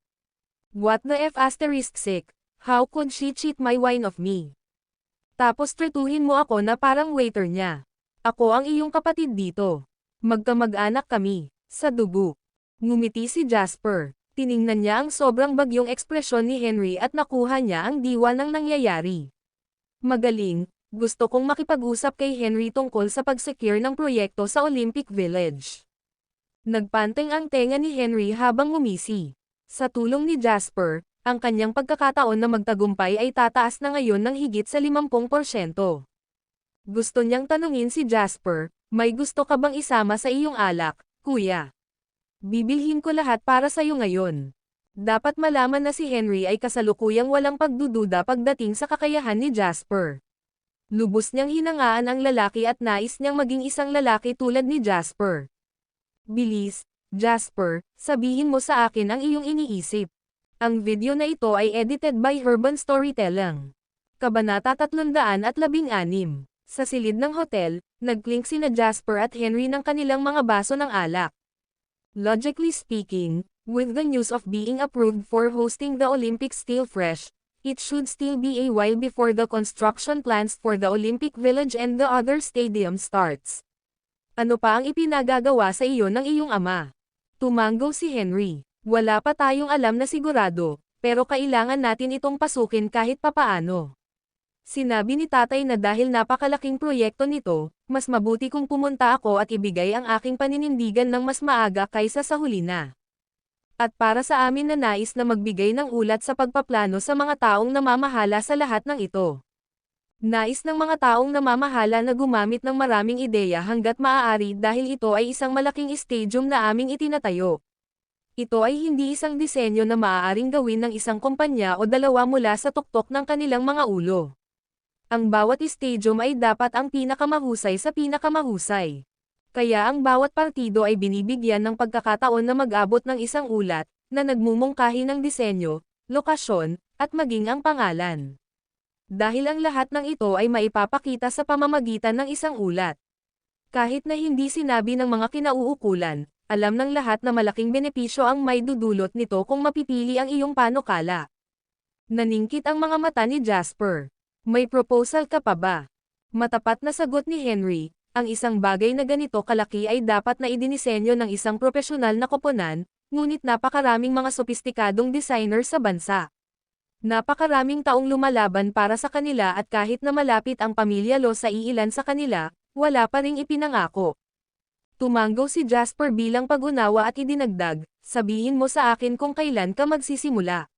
B: "What the F***, how could she cheat my wine of me? Tapos tretuhin mo ako na parang waiter niya. Ako ang iyong kapatid dito. Magkamag-anak kami, sa dugo." Ngumiti si Jasper. Tiningnan niya ang sobrang bagyong ekspresyon ni Henry at nakuha niya ang diwa ng nangyayari. "Magaling, gusto kong makipag-usap kay Henry tungkol sa pag-secure ng proyekto sa Olympic Village." Nagpanteng ang tenga ni Henry habang ngumisi. Sa tulong ni Jasper, Ang kanyang pagkakataon na magtagumpay ay tataas na ngayon ng higit sa 50%. Gusto niyang tanungin si Jasper, may gusto ka bang isama sa iyong alak, kuya? Bibilhin ko lahat para sa'yo ngayon. Dapat malaman na si Henry ay kasalukuyang walang pagdududa pagdating sa kakayahan ni Jasper. Lubos niyang hinangaan ang lalaki at nais niyang maging isang lalaki tulad ni Jasper. Bilis, Jasper, sabihin mo sa akin ang iyong iniisip. Ang video na ito ay edited by Herban Storytelling. Kabanata 316. Sa silid ng hotel, nagklink sina Jasper at Henry ng kanilang mga baso ng alak. Logically speaking, with the news of being approved for hosting the Olympics still fresh, it should still be a while before the construction plans for the Olympic Village and the other stadium starts. Ano pa ang ipinagagawa sa iyo ng iyong ama? Tumanggaw si Henry. Wala pa tayong alam na sigurado, pero kailangan natin itong pasukin kahit papaano. Sinabi ni tatay na dahil napakalaking proyekto nito, mas mabuti kung pumunta ako at ibigay ang aking paninindigan ng mas maaga kaysa sa huli na. At para sa amin na nais na magbigay ng ulat sa pagpaplano sa mga taong namamahala sa lahat ng ito. Nais ng mga taong namamahala na gumamit ng maraming ideya hanggat maaari dahil ito ay isang malaking stadium na aming itinatayo. Ito ay hindi isang disenyo na maaaring gawin ng isang kumpanya o dalawa mula sa tuktok ng kanilang mga ulo. Ang bawat stadium ay dapat ang pinakamahusay sa pinakamahusay. Kaya ang bawat partido ay binibigyan ng pagkakataon na mag-abot ng isang ulat, na nagmumungkahi ng disenyo, lokasyon, at maging ang pangalan. Dahil ang lahat ng ito ay maipapakita sa pamamagitan ng isang ulat. Kahit na hindi sinabi ng mga kinauukulan, alam ng lahat na malaking benepisyo ang may dudulot nito kung mapipili ang iyong panukala. Naningkit ang mga mata ni Jasper. May proposal ka pa ba? Matapat na sagot ni Henry, ang isang bagay na ganito kalaki ay dapat na idinisenyo ng isang profesional na koponan, ngunit napakaraming mga sopistikadong designer sa bansa. Napakaraming taong lumalaban para sa kanila at kahit na malapit ang pamilya Lo sa iilan sa kanila, wala pa ring ipinangako. Tumanggaw si Jasper bilang pag-unawa at idinagdag, sabihin mo sa akin kung kailan ka magsisimula.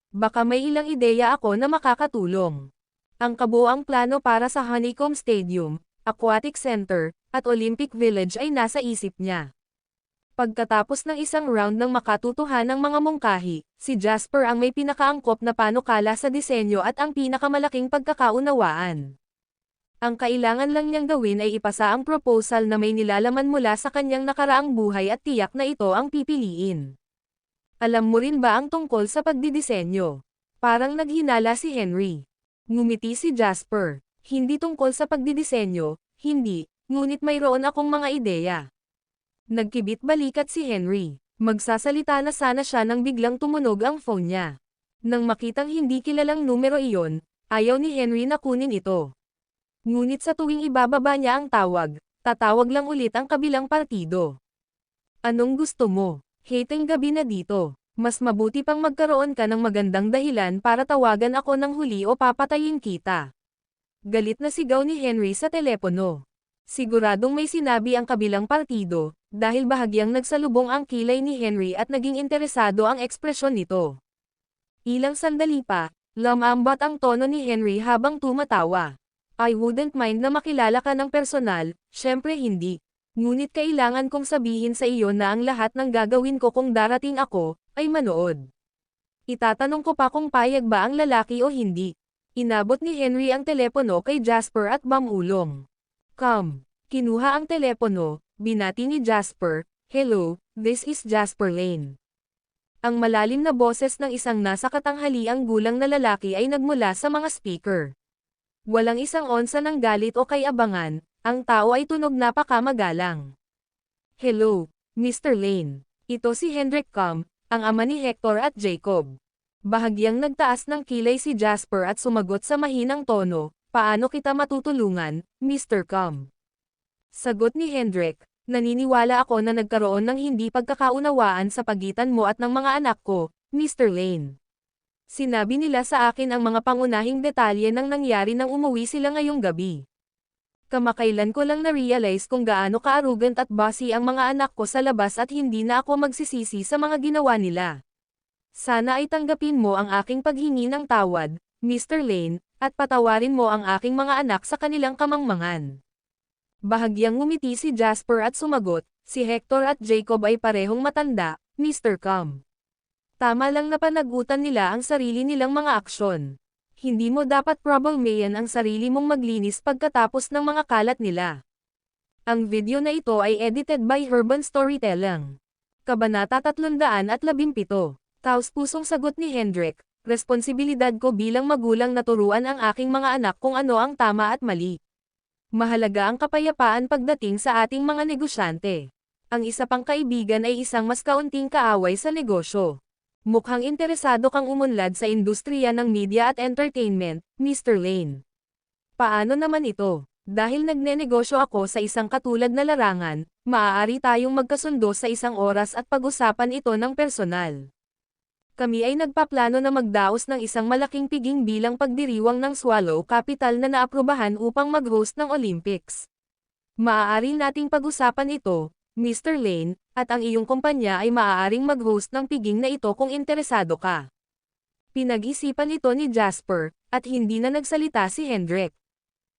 B: Baka may ilang ideya ako na makakatulong. Ang kabuuang plano para sa Honeycomb Stadium, Aquatic Center, at Olympic Village ay nasa isip niya. Pagkatapos ng isang round ng makatutuhanang mga mungkahi, si Jasper ang may pinakaangkop na panukala sa disenyo at ang pinakamalaking pagkakaunawaan. Ang kailangan lang niyang gawin ay ipasa ang proposal na may nilalaman mula sa kanyang nakaraang buhay at tiyak na ito ang pipiliin. Alam mo rin ba ang tungkol sa pagdidisenyo? Parang naghinala si Henry. Ngumiti si Jasper. Hindi tungkol sa pagdidisenyo, hindi, ngunit mayroon akong mga ideya. Nagkibit balikat si Henry. Magsasalita na sana siya nang biglang tumunog ang phone niya. Nang makitang hindi kilalang numero iyon, ayaw ni Henry na kunin ito. Ngunit sa tuwing ibababa niya ang tawag, tatawag lang ulit ang kabilang partido. Anong gusto mo? Hateng gabi na dito. Mas mabuti pang magkaroon ka ng magandang dahilan para tawagan ako ng huli o papatayin kita. Galit na sigaw ni Henry sa telepono. Siguradong may sinabi ang kabilang partido, dahil bahagyang nagsalubong ang kilay ni Henry at naging interesado ang ekspresyon nito. Ilang sandali pa, lumambat ang tono ni Henry habang tumatawa. I wouldn't mind na makilala ka ng personal, syempre hindi. Ngunit kailangan kong sabihin sa iyo na ang lahat ng gagawin ko kung darating ako, ay manood. Itatanong ko pa kung payag ba ang lalaki o hindi. Inabot ni Henry ang telepono kay Jasper at mamulong. Come. Kinuha ang telepono, binati ni Jasper, hello, this is Jasper Lane. Ang malalim na boses ng isang nasa katanghaliang gulang na lalaki ay nagmula sa mga speaker. Walang isang onsa ng galit o kay-abangan, ang tao ay tunog napakamagalang. Hello, Mr. Lane. Ito si Hendrik Kam, ang ama ni Hector at Jacob. Bahagyang nagtaas ng kilay si Jasper at sumagot sa mahinang tono, paano kita matutulungan, Mr. Kam? Sagot ni Hendrik, naniniwala ako na nagkaroon ng hindi pagkakaunawaan sa pagitan mo at ng mga anak ko, Mr. Lane. Sinabi nila sa akin ang mga pangunahing detalye ng nangyari nang umuwi sila ngayong gabi. Kamakailan ko lang na-realize kung gaano ka-arrogant at bossy ang mga anak ko sa labas at hindi na ako magsisisi sa mga ginawa nila. Sana ay tanggapin mo ang aking paghingi ng tawad, Mr. Lane, at patawarin mo ang aking mga anak sa kanilang kamangmangan. Bahagyang ngumiti si Jasper at sumagot, si Hector at Jacob ay parehong matanda, Mr. Com. Tama lang na panagutan nila ang sarili nilang mga aksyon. Hindi mo dapat problemayan ang sarili mong maglinis pagkatapos ng mga kalat nila. Ang video na ito ay edited by Urban Storytelling. Kabanata 317. Taos-pusong sagot ni Hendrik, responsibilidad ko bilang magulang na turuan ang aking mga anak kung ano ang tama at mali. Mahalaga ang kapayapaan pagdating sa ating mga negosyante. Ang isa pang kaibigan ay isang mas kaunting kaaway sa negosyo. Mukhang interesado kang umunlad sa industriya ng media at entertainment, Mr. Lane. Paano naman ito? Dahil nagnenegosyo ako sa isang katulad na larangan, maaari tayong magkasundo sa isang oras at pag-usapan ito ng personal. Kami ay nagpaplano na magdaos ng isang malaking piging bilang pagdiriwang ng Swallow Capital na naaprubahan upang mag-host ng Olympics. Maaari nating pag-usapan ito, Mr. Lane, at ang iyong kumpanya ay maaaring mag-host ng piging na ito kung interesado ka. Pinag-isipan ito ni Jasper, at hindi na nagsalita si Hendrik.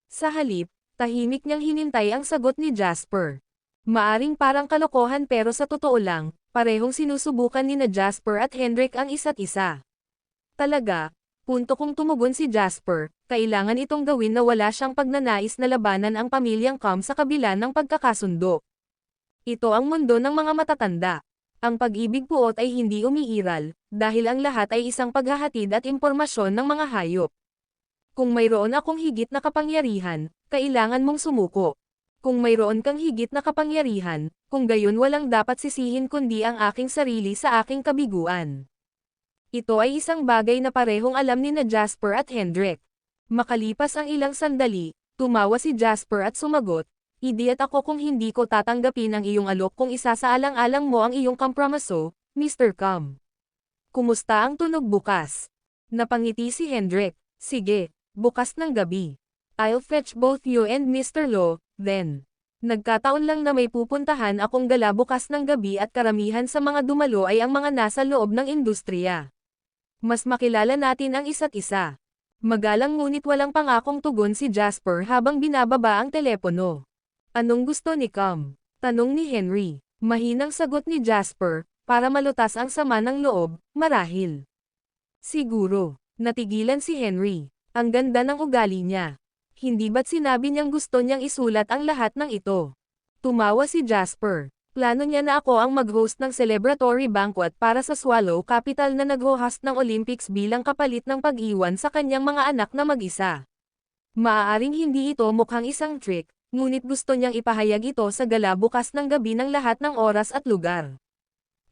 B: Sa halip, tahimik niyang hinintay ang sagot ni Jasper. Maaring parang kalokohan pero sa totoo lang, parehong sinusubukan ni na Jasper at Hendrik ang isa't isa. Talaga, punto kung tumugon si Jasper, kailangan itong gawin na wala siyang pagnanais na labanan ang pamilyang Com sa kabila ng pagkakasundo. Ito ang mundo ng mga matatanda. Ang pag-ibig puot ay hindi umiiral, dahil ang lahat ay isang paghahatid at impormasyon ng mga hayop. Kung mayroon akong higit na kapangyarihan, kailangan mong sumuko. Kung mayroon kang higit na kapangyarihan, kung gayon walang dapat sisihin kundi ang aking sarili sa aking kabiguan. Ito ay isang bagay na parehong alam ni na Jasper at Hendrik. Makalipas ang ilang sandali, tumawa si Jasper at sumagot, idiot ako kung hindi ko tatanggapin ang iyong alok kung isasaalang-alang mo ang iyong kompromiso, Mr. Com. Kumusta ang tunog bukas? Napangiti si Hendrik, sige, bukas ng gabi. I'll fetch both you and Mr. Lo, then. Nagkataon lang na may pupuntahan akong gala bukas ng gabi at karamihan sa mga dumalo ay ang mga nasa loob ng industriya. Mas makilala natin ang isa't isa. Magalang ngunit walang pangakong tugon si Jasper habang binababa ang telepono. Anong gusto ni Com? Tanong ni Henry. Mahinang sagot ni Jasper, para malutas ang sama ng loob, marahil. Siguro. Natigilan si Henry. Ang ganda ng ugali niya. Hindi ba't sinabi niyang gusto niyang isulat ang lahat ng ito? Tumawa si Jasper. Plano niya na ako ang mag-host ng celebratory banquet para sa Swallow Capital na nag-host ng Olympics bilang kapalit ng pag-iwan sa kanyang mga anak na mag-isa. Maaaring hindi ito mukhang isang trick, ngunit gusto niyang ipahayag ito sa gala bukas ng gabi ng lahat ng oras at lugar.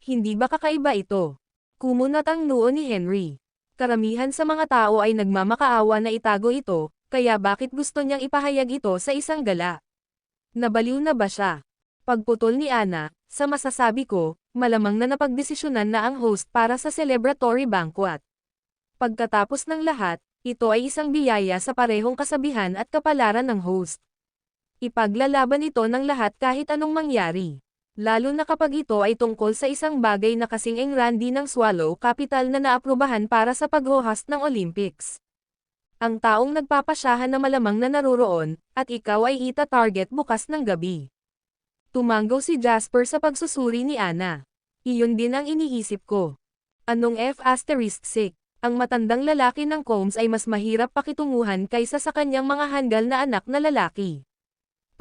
B: Hindi ba kakaiba ito? Kumunat ang noo ni Henry. Karamihan sa mga tao ay nagmamakaawa na itago ito, kaya bakit gusto niyang ipahayag ito sa isang gala? Nabaliw na ba siya? Pagputol ni Ana, sa masasabi ko, malamang na napagdesisyonan na ang host para sa celebratory banquet. Pagkatapos ng lahat, ito ay isang biyaya sa parehong kasabihan at kapalaran ng host. Ipaglalaban ito ng lahat kahit anong mangyari. Lalo na kapag ito ay tungkol sa isang bagay na kasing engrandi ng Swallow Capital na naaprubahan para sa pag-host ng Olympics. Ang taong nagpapasyahan na malamang na naroroon, at ikaw ay ita-target bukas ng gabi. Tumanggaw si Jasper sa pagsusuri ni Ana. Iyon din ang iniisip ko. Anong F***? Ang matandang lalaki ng Combs ay mas mahirap pakitunguhan kaysa sa kanyang mga handgal na anak na lalaki.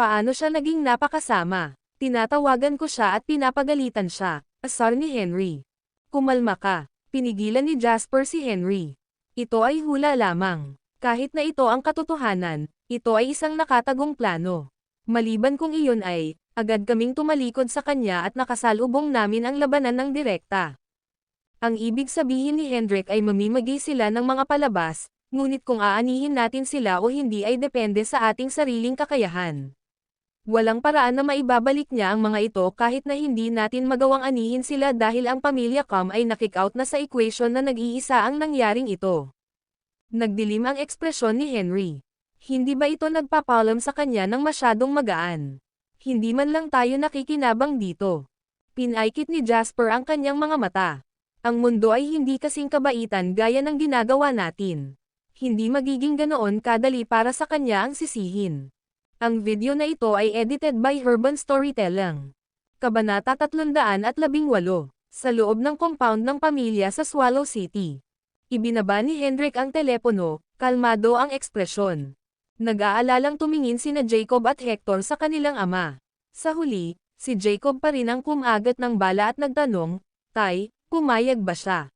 B: Paano siya naging napakasama? Tinatawagan ko siya at pinapagalitan siya, asar ni Henry. Kumalma ka. Pinigilan ni Jasper si Henry. Ito ay hula lamang. Kahit na ito ang katotohanan, ito ay isang nakatagong plano. Maliban kung iyon ay, agad kaming tumalikod sa kanya at nakasalubong namin ang labanan ng direkta. Ang ibig sabihin ni Hendrik ay mamimigay sila ng mga palabas, ngunit kung aanihin natin sila o hindi ay depende sa ating sariling kakayahan. Walang paraan na maibabalik niya ang mga ito kahit na hindi natin magawang anihin sila dahil ang pamilya Com ay nakik-out na sa equation na nag-iisa ang nangyaring ito. Nagdilim ang ekspresyon ni Henry. Hindi ba ito nagpapalam sa kanya ng masyadong magaan? Hindi man lang tayo nakikinabang dito. Pinaikit ni Jasper ang kanyang mga mata. Ang mundo ay hindi kasing kabaitan gaya ng ginagawa natin. Hindi magiging ganoon kadali para sa kanya ang sisihin. Ang video na ito ay edited by Urban Storytelling. Kabanata 318. Sa loob ng compound ng pamilya sa Swallow City. Ibinaba ni Hendrik ang telepono, kalmado ang ekspresyon. Nag-aalalang tumingin sina Jacob at Hector sa kanilang ama. Sa huli, si Jacob pa rin ang kumagat ng bala at nagtanong, "Tay, pumayag ba siya?"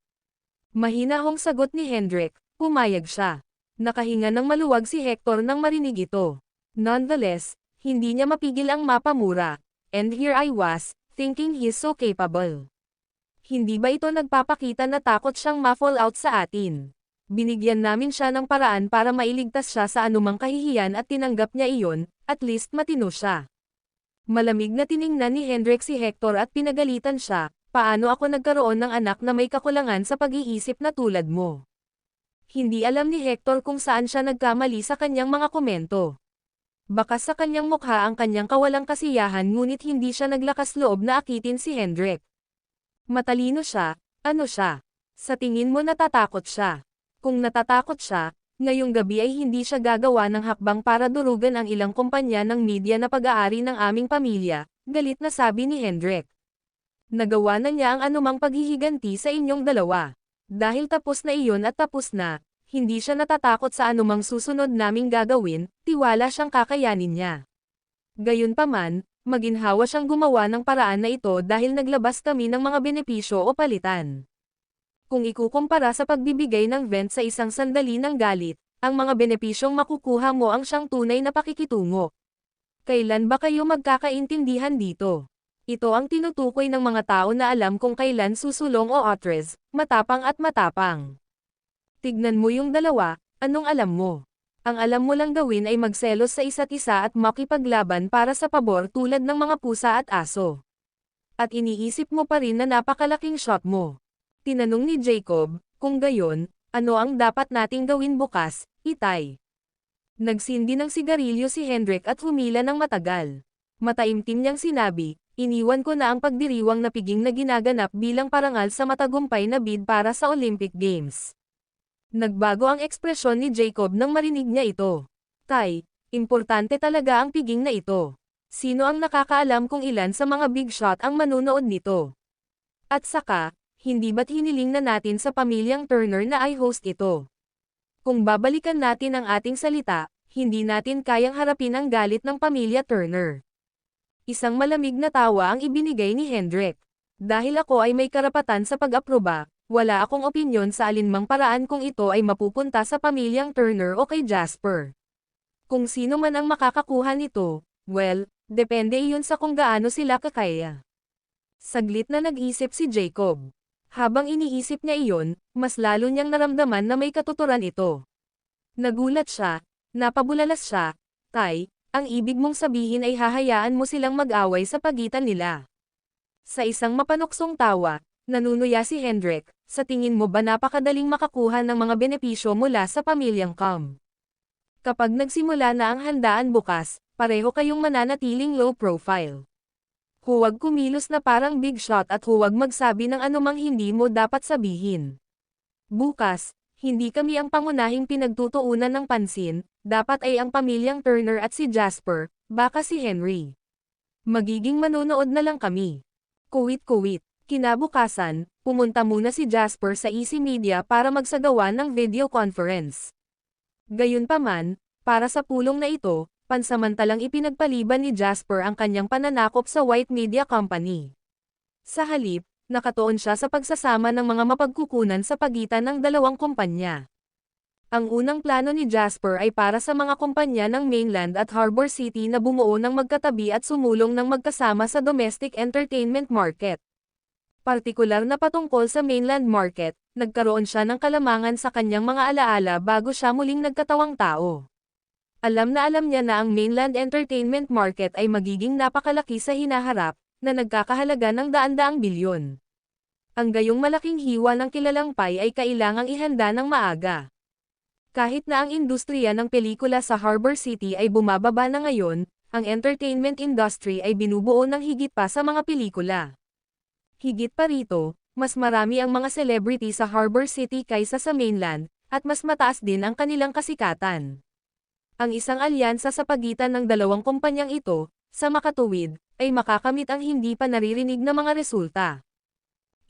B: Mahinahong sagot ni Hendrik, pumayag siya. Nakahinga ng maluwag si Hector nang marinig ito. Nonetheless, hindi niya mapigil ang mapamura. And here I was, thinking he's so capable. Hindi ba ito nagpapakita na takot siyang ma-fall out sa atin? Binigyan namin siya ng paraan para mailigtas siya sa anumang kahihiyan at tinanggap niya iyon, at least matino siya. Malamig na tiningnan ni Hendrik si Hector at pinagalitan siya, paano ako nagkaroon ng anak na may kakulangan sa pag-iisip na tulad mo? Hindi alam ni Hector kung saan siya nagkamali sa kanyang mga komento. Baka sa kanyang mukha ang kanyang kawalang kasiyahan ngunit hindi siya naglakas loob na akitin si Hendrik. Matalino siya, ano siya? Sa tingin mo natatakot siya? Kung natatakot siya, ngayong gabi ay hindi siya gagawa ng hakbang para durugan ang ilang kumpanya ng media na pag-aari ng aming pamilya, galit na sabi ni Hendrik. Nagawa na niya ang anumang paghihiganti sa inyong dalawa. Dahil tapos na iyon at tapos na, hindi siya natatakot sa anumang susunod naming gagawin, tiwala siyang kakayanin niya. Gayunpaman, maginhawa siyang gumawa ng paraan na ito dahil naglabas kami ng mga benepisyo o palitan. Kung ikukumpara sa pagbibigay ng vent sa isang sandali ng galit, ang mga benepisyong makukuha mo ang siyang tunay na pakikitungo. Kailan ba kayo magkakaintindihan dito? Ito ang tinutukoy ng mga tao na alam kung kailan susulong o otres, matapang at matapang. Tignan mo yung dalawa, anong alam mo? Ang alam mo lang gawin ay magselos sa isa't isa at makipaglaban para sa pabor tulad ng mga pusa at aso. At iniisip mo pa rin na napakalaking shot mo. Tinanong ni Jacob, kung gayon, ano ang dapat nating gawin bukas, itay? Nagsindi ng sigarilyo si Hendrik at humila ng matagal. Mataimtim niyang sinabi, iniwan ko na ang pagdiriwang na piging na ginaganap bilang parangal sa matagumpay na bid para sa Olympic Games. Nagbago ang ekspresyon ni Jacob nang marinig niya ito. Tay, importante talaga ang piging na ito. Sino ang nakakaalam kung ilan sa mga big shot ang manunood nito? At saka, hindi ba't hiniling na natin sa pamilyang Turner na i-host ito? Kung babalikan natin ang ating salita, hindi natin kayang harapin ang galit ng pamilya Turner. Isang malamig na tawa ang ibinigay ni Hendrik. Dahil ako ay may karapatan sa pag-aproba, wala akong opinyon sa alinmang paraan kung ito ay mapupunta sa pamilyang Turner o kay Jasper. Kung sino man ang makakakuha nito, well, depende iyon sa kung gaano sila kakaya. Saglit na nag-isip si Jacob. Habang iniisip niya iyon, mas lalo niyang naramdaman na may katuturan ito. Nagulat siya, napabulalas siya, Tay, ang ibig mong sabihin ay hahayaan mo silang mag-away sa pagitan nila. Sa isang mapanuksong tawa, nanunuya si Hendrik, sa tingin mo ba napakadaling makakuha ng mga benepisyo mula sa pamilyang Com? Kapag nagsimula na ang handaan bukas, pareho kayong mananatiling low profile. Huwag kumilos na parang big shot at huwag magsabi ng anumang hindi mo dapat sabihin. Bukas, hindi kami ang pangunahing pinagtutuunan ng pansin, dapat ay ang pamilyang Turner at si Jasper, baka si Henry. Magiging manonood na lang kami. Kuwit-kuwit. Kinabukasan, pumunta muna si Jasper sa Easy Media para magsagawa ng video conference. Gayunpaman, para sa pulong na ito, pansamantalang ipinagpaliban ni Jasper ang kanyang pananakop sa White Media Company. Sa halip, nakatuon siya sa pagsasama ng mga mapagkukunan sa pagitan ng dalawang kumpanya. Ang unang plano ni Jasper ay para sa mga kumpanya ng Mainland at Harbor City na bumuo ng magkatabi at sumulong ng magkasama sa domestic entertainment market. Partikular na patungkol sa Mainland market, nagkaroon siya ng kalamangan sa kanyang mga alaala bago siya muling nagkatawang tao. Alam na alam niya na ang Mainland entertainment market ay magiging napakalaki sa hinaharap, na nagkakahalaga ng daan-daang bilyon. Ang gayong malaking hiwa ng kilalang pie ay kailangang ihanda ng maaga. Kahit na ang industriya ng pelikula sa Harbor City ay bumababa na ngayon, ang entertainment industry ay binubuo ng higit pa sa mga pelikula. Higit pa rito, Mas marami ang mga celebrity sa Harbor City kaysa sa mainland, at mas mataas din ang kanilang kasikatan. Ang isang alyansa sa pagitan ng dalawang kumpanyang ito, sa makatuwid, ay makakamit ang hindi pa naririnig na mga resulta.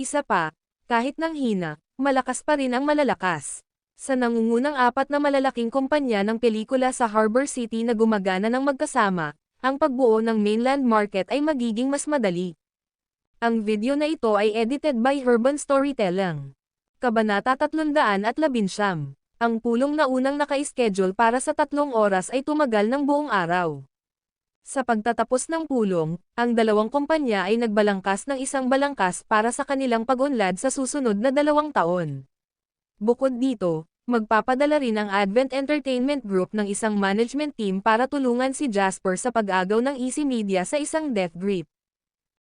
B: Isa pa, kahit nang hina, malakas pa rin ang malalakas. Sa nangungunang 4 na malalaking kumpanya ng pelikula sa Harbor City na gumagana ng magkasama, ang pagbuo ng mainland market ay magiging mas madali. Ang video na ito ay edited by Urban Storytelling. Kabanata 319. Ang pulong na unang naka-schedule para sa 3 oras ay tumagal ng buong araw. Sa pagtatapos ng pulong, ang dalawang kumpanya ay nagbalangkas ng isang balangkas para sa kanilang pag-unlad sa susunod na 2 taon. Bukod dito, magpapadala rin ang Advent Entertainment Group ng isang management team para tulungan si Jasper sa pag-agaw ng Easy Media sa isang death grip.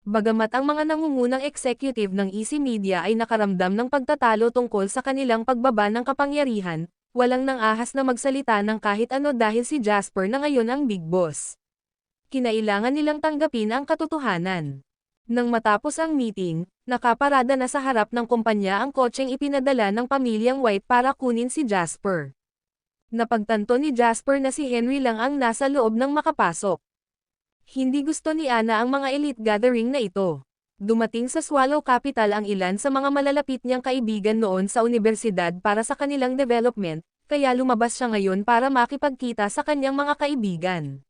B: Bagamat ang mga nangungunang executive ng Easy Media ay nakaramdam ng pagtatalo tungkol sa kanilang pagbaba ng kapangyarihan, walang nang-ahas na magsalita ng kahit ano dahil si Jasper na ngayon ang big boss. Kinailangan nilang tanggapin ang katotohanan. Nang matapos ang meeting, nakaparada na sa harap ng kumpanya ang kotseng ipinadala ng pamilyang White para kunin si Jasper. Napagtanto ni Jasper na si Henry lang ang nasa loob nang makapasok. Hindi gusto ni Anna ang mga elite gathering na ito. Dumating sa Swallow Capital ang ilan sa mga malalapit niyang kaibigan noon sa universidad para sa kanilang development, kaya lumabas siya ngayon para makipagkita sa kanyang mga kaibigan.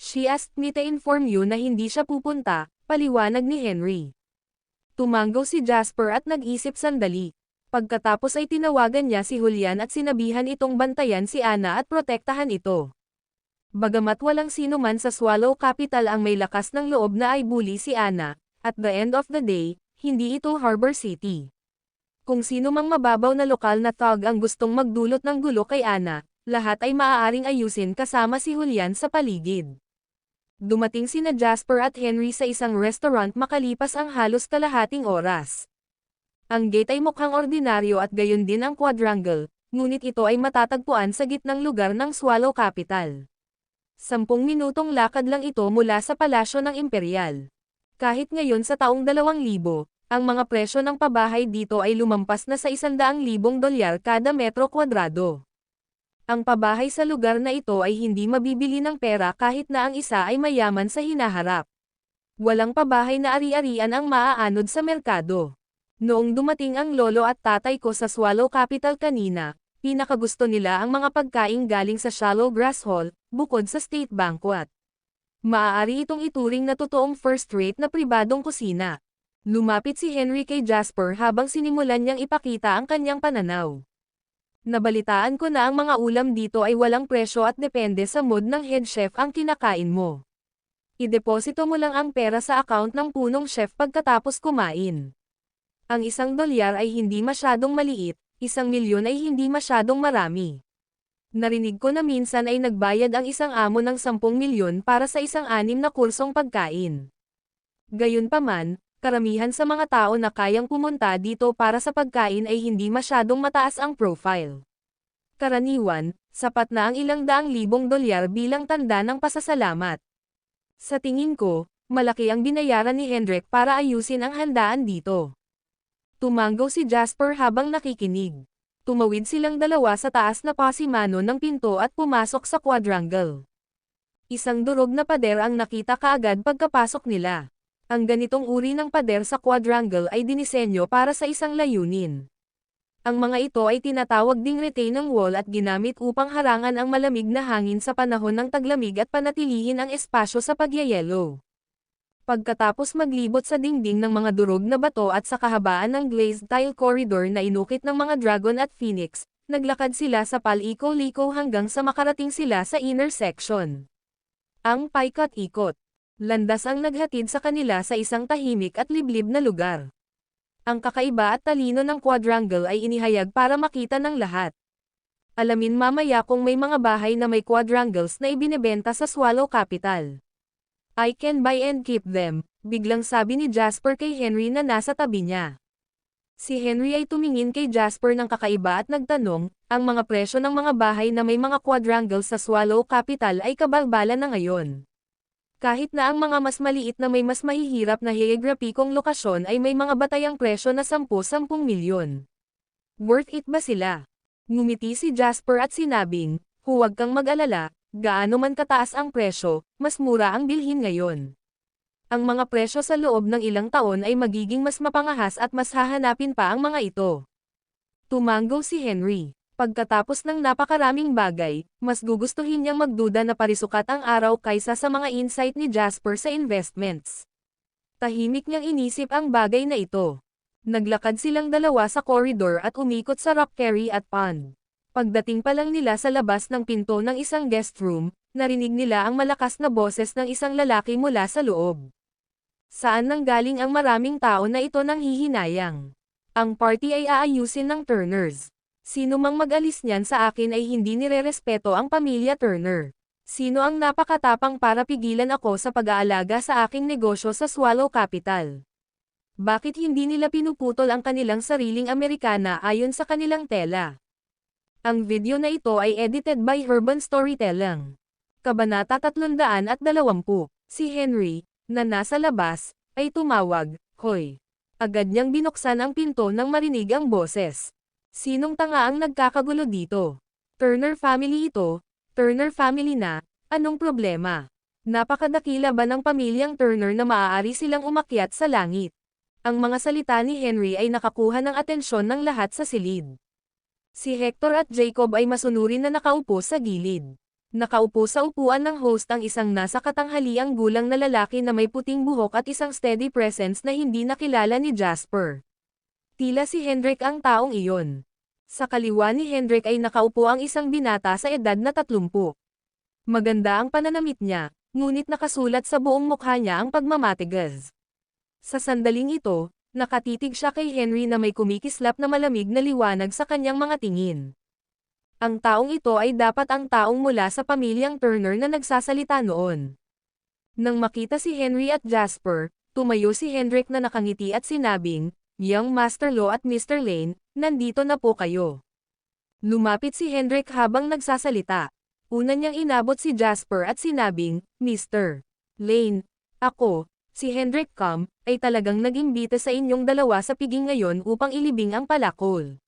B: She asked me to inform you na hindi siya pupunta, paliwanag ni Henry. Tumanggaw si Jasper at nag-isip sandali. Pagkatapos ay tinawagan niya si Julian at sinabihan itong bantayan si Anna at protektahan ito. Bagamat walang sino man sa Swallow Capital ang may lakas ng loob na ay bully si Anna, at the end of the day, hindi ito Harbor City. Kung sino mang mababaw na lokal na thug ang gustong magdulot ng gulo kay Anna, lahat ay maaaring ayusin kasama si Julian sa paligid. Dumating sina Jasper at Henry sa isang restaurant makalipas ang halos kalahating oras. Ang gate ay mukhang ordinaryo at gayon din ang quadrangle, ngunit ito ay matatagpuan sa gitnang lugar ng Swallow Capital. 10 minutong lakad lang ito mula sa palasyo ng Imperial. Kahit ngayon sa taong 2000, ang mga presyo ng pabahay dito ay lumampas na sa 100,000 dolyar kada metro kwadrado. Ang pabahay sa lugar na ito ay hindi mabibili ng pera kahit na ang isa ay mayaman sa hinaharap. Walang pabahay na ari-arian ang maaanod sa merkado. Noong dumating ang lolo at tatay ko sa Swallow Capital kanina, pinakagusto nila ang mga pagkain galing sa Shallow Grass Hall, bukod sa State Banquet. Maaari itong ituring na totoong first-rate na pribadong kusina. Lumapit si Henry kay Jasper habang sinimulan niyang ipakita ang kanyang pananaw. Nabalitaan ko na ang mga ulam dito ay walang presyo at depende sa mood ng head chef ang kinakain mo. Ideposito mo lang ang pera sa account ng punong chef pagkatapos kumain. Ang $1 ay hindi masyadong maliit, 1,000,000 ay hindi masyadong marami. Narinig ko na minsan ay nagbayad ang isang amo ng 10,000,000 para sa isang 6 na kursong pagkain. Gayunpaman, karamihan sa mga tao na kayang pumunta dito para sa pagkain ay hindi masyadong mataas ang profile. Karaniwan, sapat na ang ilang daang libong dolyar bilang tanda ng pasasalamat. Sa tingin ko, malaki ang binayaran ni Hendrik para ayusin ang handaan dito. Tumanggaw si Jasper habang nakikinig. Tumawid silang dalawa sa taas na pasimano ng pinto at pumasok sa quadrangle. Isang durog na pader ang nakita kaagad pagkapasok nila. Ang ganitong uri ng pader sa quadrangle ay dinisenyo para sa isang layunin. Ang mga ito ay tinatawag ding retaining wall at ginamit upang harangan ang malamig na hangin sa panahon ng taglamig at panatilihin ang espasyo sa pagyayelo. Pagkatapos maglibot sa dingding ng mga durog na bato at sa kahabaan ng glazed tile corridor na inukit ng mga dragon at phoenix, naglakad sila sa paliko-liko hanggang sa makarating sila sa inner section. Ang paikot-ikot. Landas ang naghatid sa kanila sa isang tahimik at liblib na lugar. Ang kakaiba at talino ng quadrangle ay inihayag para makita ng lahat. Alamin mamaya kung may mga bahay na may quadrangles na ibinebenta sa Swallow Capital. I can buy and keep them, biglang sabi ni Jasper kay Henry na nasa tabi niya. Si Henry ay tumingin kay Jasper ng kakaiba at nagtanong, ang mga presyo ng mga bahay na may mga quadrangles sa Swallow Capital ay kabalbalan na ngayon. Kahit na ang mga mas maliit na may mas mahihirap na geograpikong lokasyon ay may mga batayang presyo na 10-10 milyon. Worth it ba sila? Ngumiti si Jasper at sinabing, huwag kang mag-alala, gaano man kataas ang presyo, mas mura ang bilhin ngayon. Ang mga presyo sa loob ng ilang taon ay magiging mas mapangahas at mas hahanapin pa ang mga ito. Tumango si Henry. Pagkatapos ng napakaraming bagay, mas gugustuhin niyang magduda na parisukat ang araw kaysa sa mga insight ni Jasper sa investments. Tahimik niyang inisip ang bagay na ito. Naglakad silang dalawa sa corridor at umikot sa rockery at pond. Pagdating pa lang nila sa labas ng pinto ng isang guest room, narinig nila ang malakas na boses ng isang lalaki mula sa loob. Saan nanggaling ang maraming tao na ito nang hihinayang? Ang party ay aayusin ng Turners. Sino mang mag-alis niyan sa akin ay hindi nirerespeto ang pamilya Turner. Sino ang napakatapang para pigilan ako sa pag-aalaga sa aking negosyo sa Swallow Capital? Bakit hindi nila pinuputol ang kanilang sariling Amerikana ayon sa kanilang tela? Ang video na ito ay edited by Urban Storytelling. Kabanata 320. Si Henry, na nasa labas, ay tumawag, "Hoy!" Agad niyang binuksan ang pinto nang marinig ang boses. Sinong tanga ang nagkakagulo dito? Turner family ito, Turner family na, anong problema? Napakadakila ba ng pamilyang Turner na maaari silang umakyat sa langit? Ang mga salita ni Henry ay nakakuha ng atensyon ng lahat sa silid. Si Hector at Jacob ay masunurin na nakaupo sa gilid. Nakaupo sa upuan ng host ang isang nasa katanghaliang gulang na lalaki na may puting buhok at isang steady presence na hindi nakilala ni Jasper. Tila si Hendrik ang taong iyon. Sa kaliwa ni Hendrik ay nakaupo ang isang binata sa edad na 30. Maganda ang pananamit niya, ngunit nakasulat sa buong mukha niya ang pagmamatigas. Sa sandaling ito, nakatitig siya kay Henry na may kumikislap na malamig na liwanag sa kanyang mga tingin. Ang taong ito ay dapat ang taong mula sa pamilyang Turner na nagsasalita noon. Nang makita si Henry at Jasper, tumayo si Hendrik na nakangiti at sinabing, "Young Master Lo at Mr. Lane, nandito na po kayo." Lumapit si Hendrik habang nagsasalita. Una niyang inabot si Jasper at sinabing, "Mr. Lane, ako, si Hendrik Kam, ay talagang nag-imbita sa inyong dalawa sa piging ngayon upang ilibing ang palakol.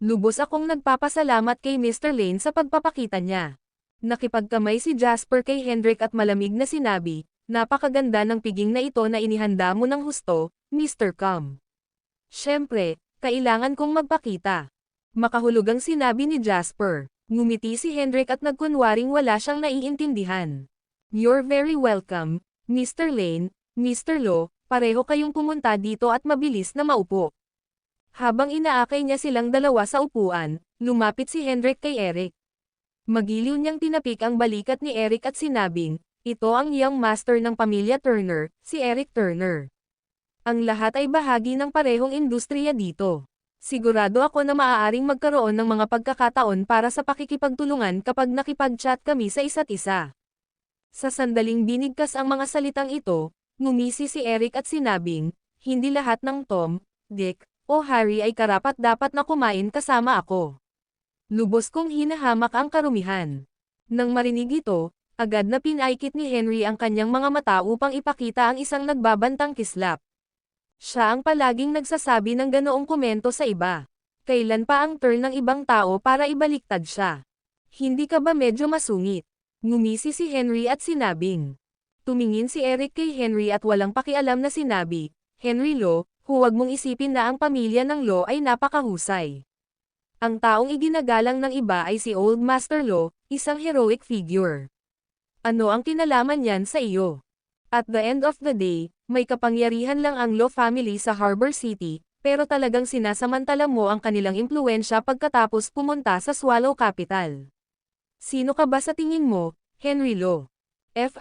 B: Lubos akong nagpapasalamat kay Mr. Lane sa pagpapakita niya." Nakipagkamay si Jasper kay Hendrik at malamig na sinabi, "Napakaganda ng piging na ito na inihanda mo ng husto, Mr. Kam. Siyempre, kailangan kong magpakita." Makahulugang sinabi ni Jasper. Ngumiti si Hendrik at nagkunwaring wala siyang naiintindihan. "You're very welcome, Mr. Lane, Mr. Lo, pareho kayong pumunta dito at mabilis na maupo." Habang inaakay niya silang dalawa sa upuan, lumapit si Hendrik kay Eric. Magiliw niyang tinapik ang balikat ni Eric at sinabing, "Ito ang young master ng pamilya Turner, si Eric Turner. Ang lahat ay bahagi ng parehong industriya dito. Sigurado ako na maaaring magkaroon ng mga pagkakataon para sa pakikipagtulungan kapag nakipag-chat kami sa isa't isa." Sa sandaling binigkas ang mga salitang ito, ngumisi si Eric at sinabing, "Hindi lahat ng Tom, Dick, o Harry ay karapat-dapat na kumain kasama ako." Lubos kong hinahamak ang karumihan. Nang marinig ito, agad na pinaikit ni Henry ang kanyang mga mata upang ipakita ang isang nagbabantang kislap. Siya ang palaging nagsasabi ng ganoong komento sa iba. Kailan pa ang turn ng ibang tao para ibaliktad siya? "Hindi ka ba medyo masungit?" Ngumisi si Henry at sinabing. Tumingin si Eric kay Henry at walang pakialam na sinabi, "Henry Lo, huwag mong isipin na ang pamilya ng Lo ay napakahusay. Ang taong iginagalang ng iba ay si Old Master Lo, isang heroic figure. Ano ang kinalaman niyan sa iyo? At the end of the day, may kapangyarihan lang ang Lo family sa Harbor City, pero talagang sinasamantala mo ang kanilang impluwensya pagkatapos pumunta sa Swallow Capital. Sino ka ba sa tingin mo, Henry Lo? F***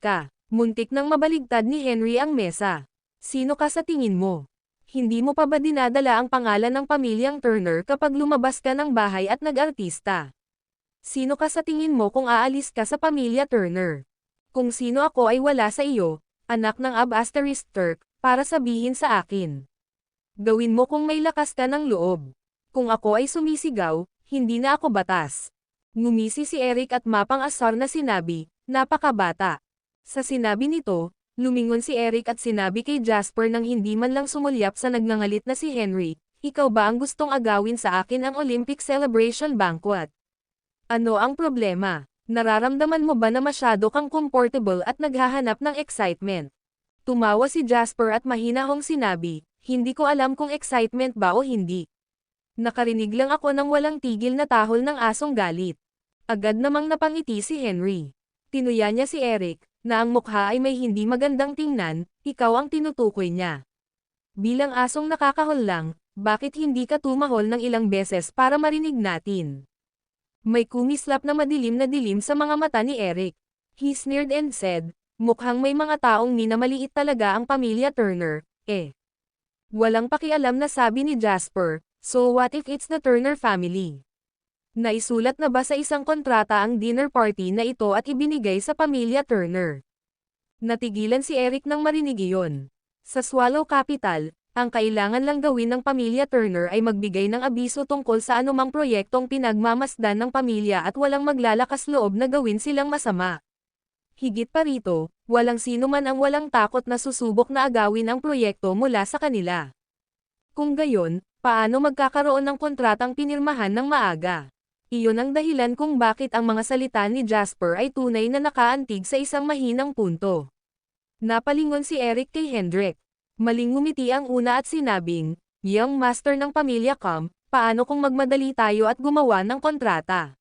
B: ka." Muntik nang mabaligtad ni Henry ang mesa. "Sino ka sa tingin mo? Hindi mo pa ba dinadala ang pangalan ng pamilyang Turner kapag lumabas ka ng bahay at nag-artista? Sino ka sa tingin mo kung aalis ka sa pamilya Turner? Kung sino ako ay wala sa iyo, anak ng Turk, para sabihin sa akin. Gawin mo kung may lakas ka ng loob. Kung ako ay sumisigaw, hindi na ako batas." Ngumisi si Eric at mapang-asar na sinabi, "Napakabata. Sa sinabi nito, lumingon si Eric at sinabi kay Jasper nang hindi man lang sumulyap sa nagngangalit na si Henry, ikaw ba ang gustong agawin sa akin ang Olympic Celebration Banquet? Ano ang problema? Nararamdaman mo ba na masyado kang comfortable at naghahanap ng excitement? Tumawa si Jasper at mahinahong sinabi, hindi ko alam kung excitement ba o hindi. Nakarinig lang ako ng walang tigil na tahol ng asong galit. Agad namang napangiti si Henry. Tinuya niya si Eric, na ang mukha ay may hindi magandang tingnan, ikaw ang tinutukoy niya. Bilang asong nakakahol lang, bakit hindi ka tumahol ng ilang beses para marinig natin? May kumislap na dilim sa mga mata ni Eric. He sneered and said, mukhang may mga taong minamaliit talaga ang pamilya Turner, eh. Walang pakialam na sabi ni Jasper, so what if it's the Turner family? Naisulat na ba sa isang kontrata ang dinner party na ito at ibinigay sa pamilya Turner? Natigilan si Eric nang marinig iyon. Sa Swallow Capital, ang kailangan lang gawin ng pamilya Turner ay magbigay ng abiso tungkol sa anumang proyektong pinagmamasdan ng pamilya at walang maglalakas loob na gawin silang masama. Higit pa rito, walang sino man ang walang takot na susubok na agawin ang proyekto mula sa kanila. Kung gayon, paano magkakaroon ng kontratang pinirmahan ng maaga? Iyon ang dahilan kung bakit ang mga salita ni Jasper ay tunay na nakaantig sa isang mahinang punto. Napalingon si Eric kay Hendrik. Maling ngumiti ang una at sinabing, Young Master ng pamilya Camp, paano kung magmadali tayo at gumawa ng kontrata?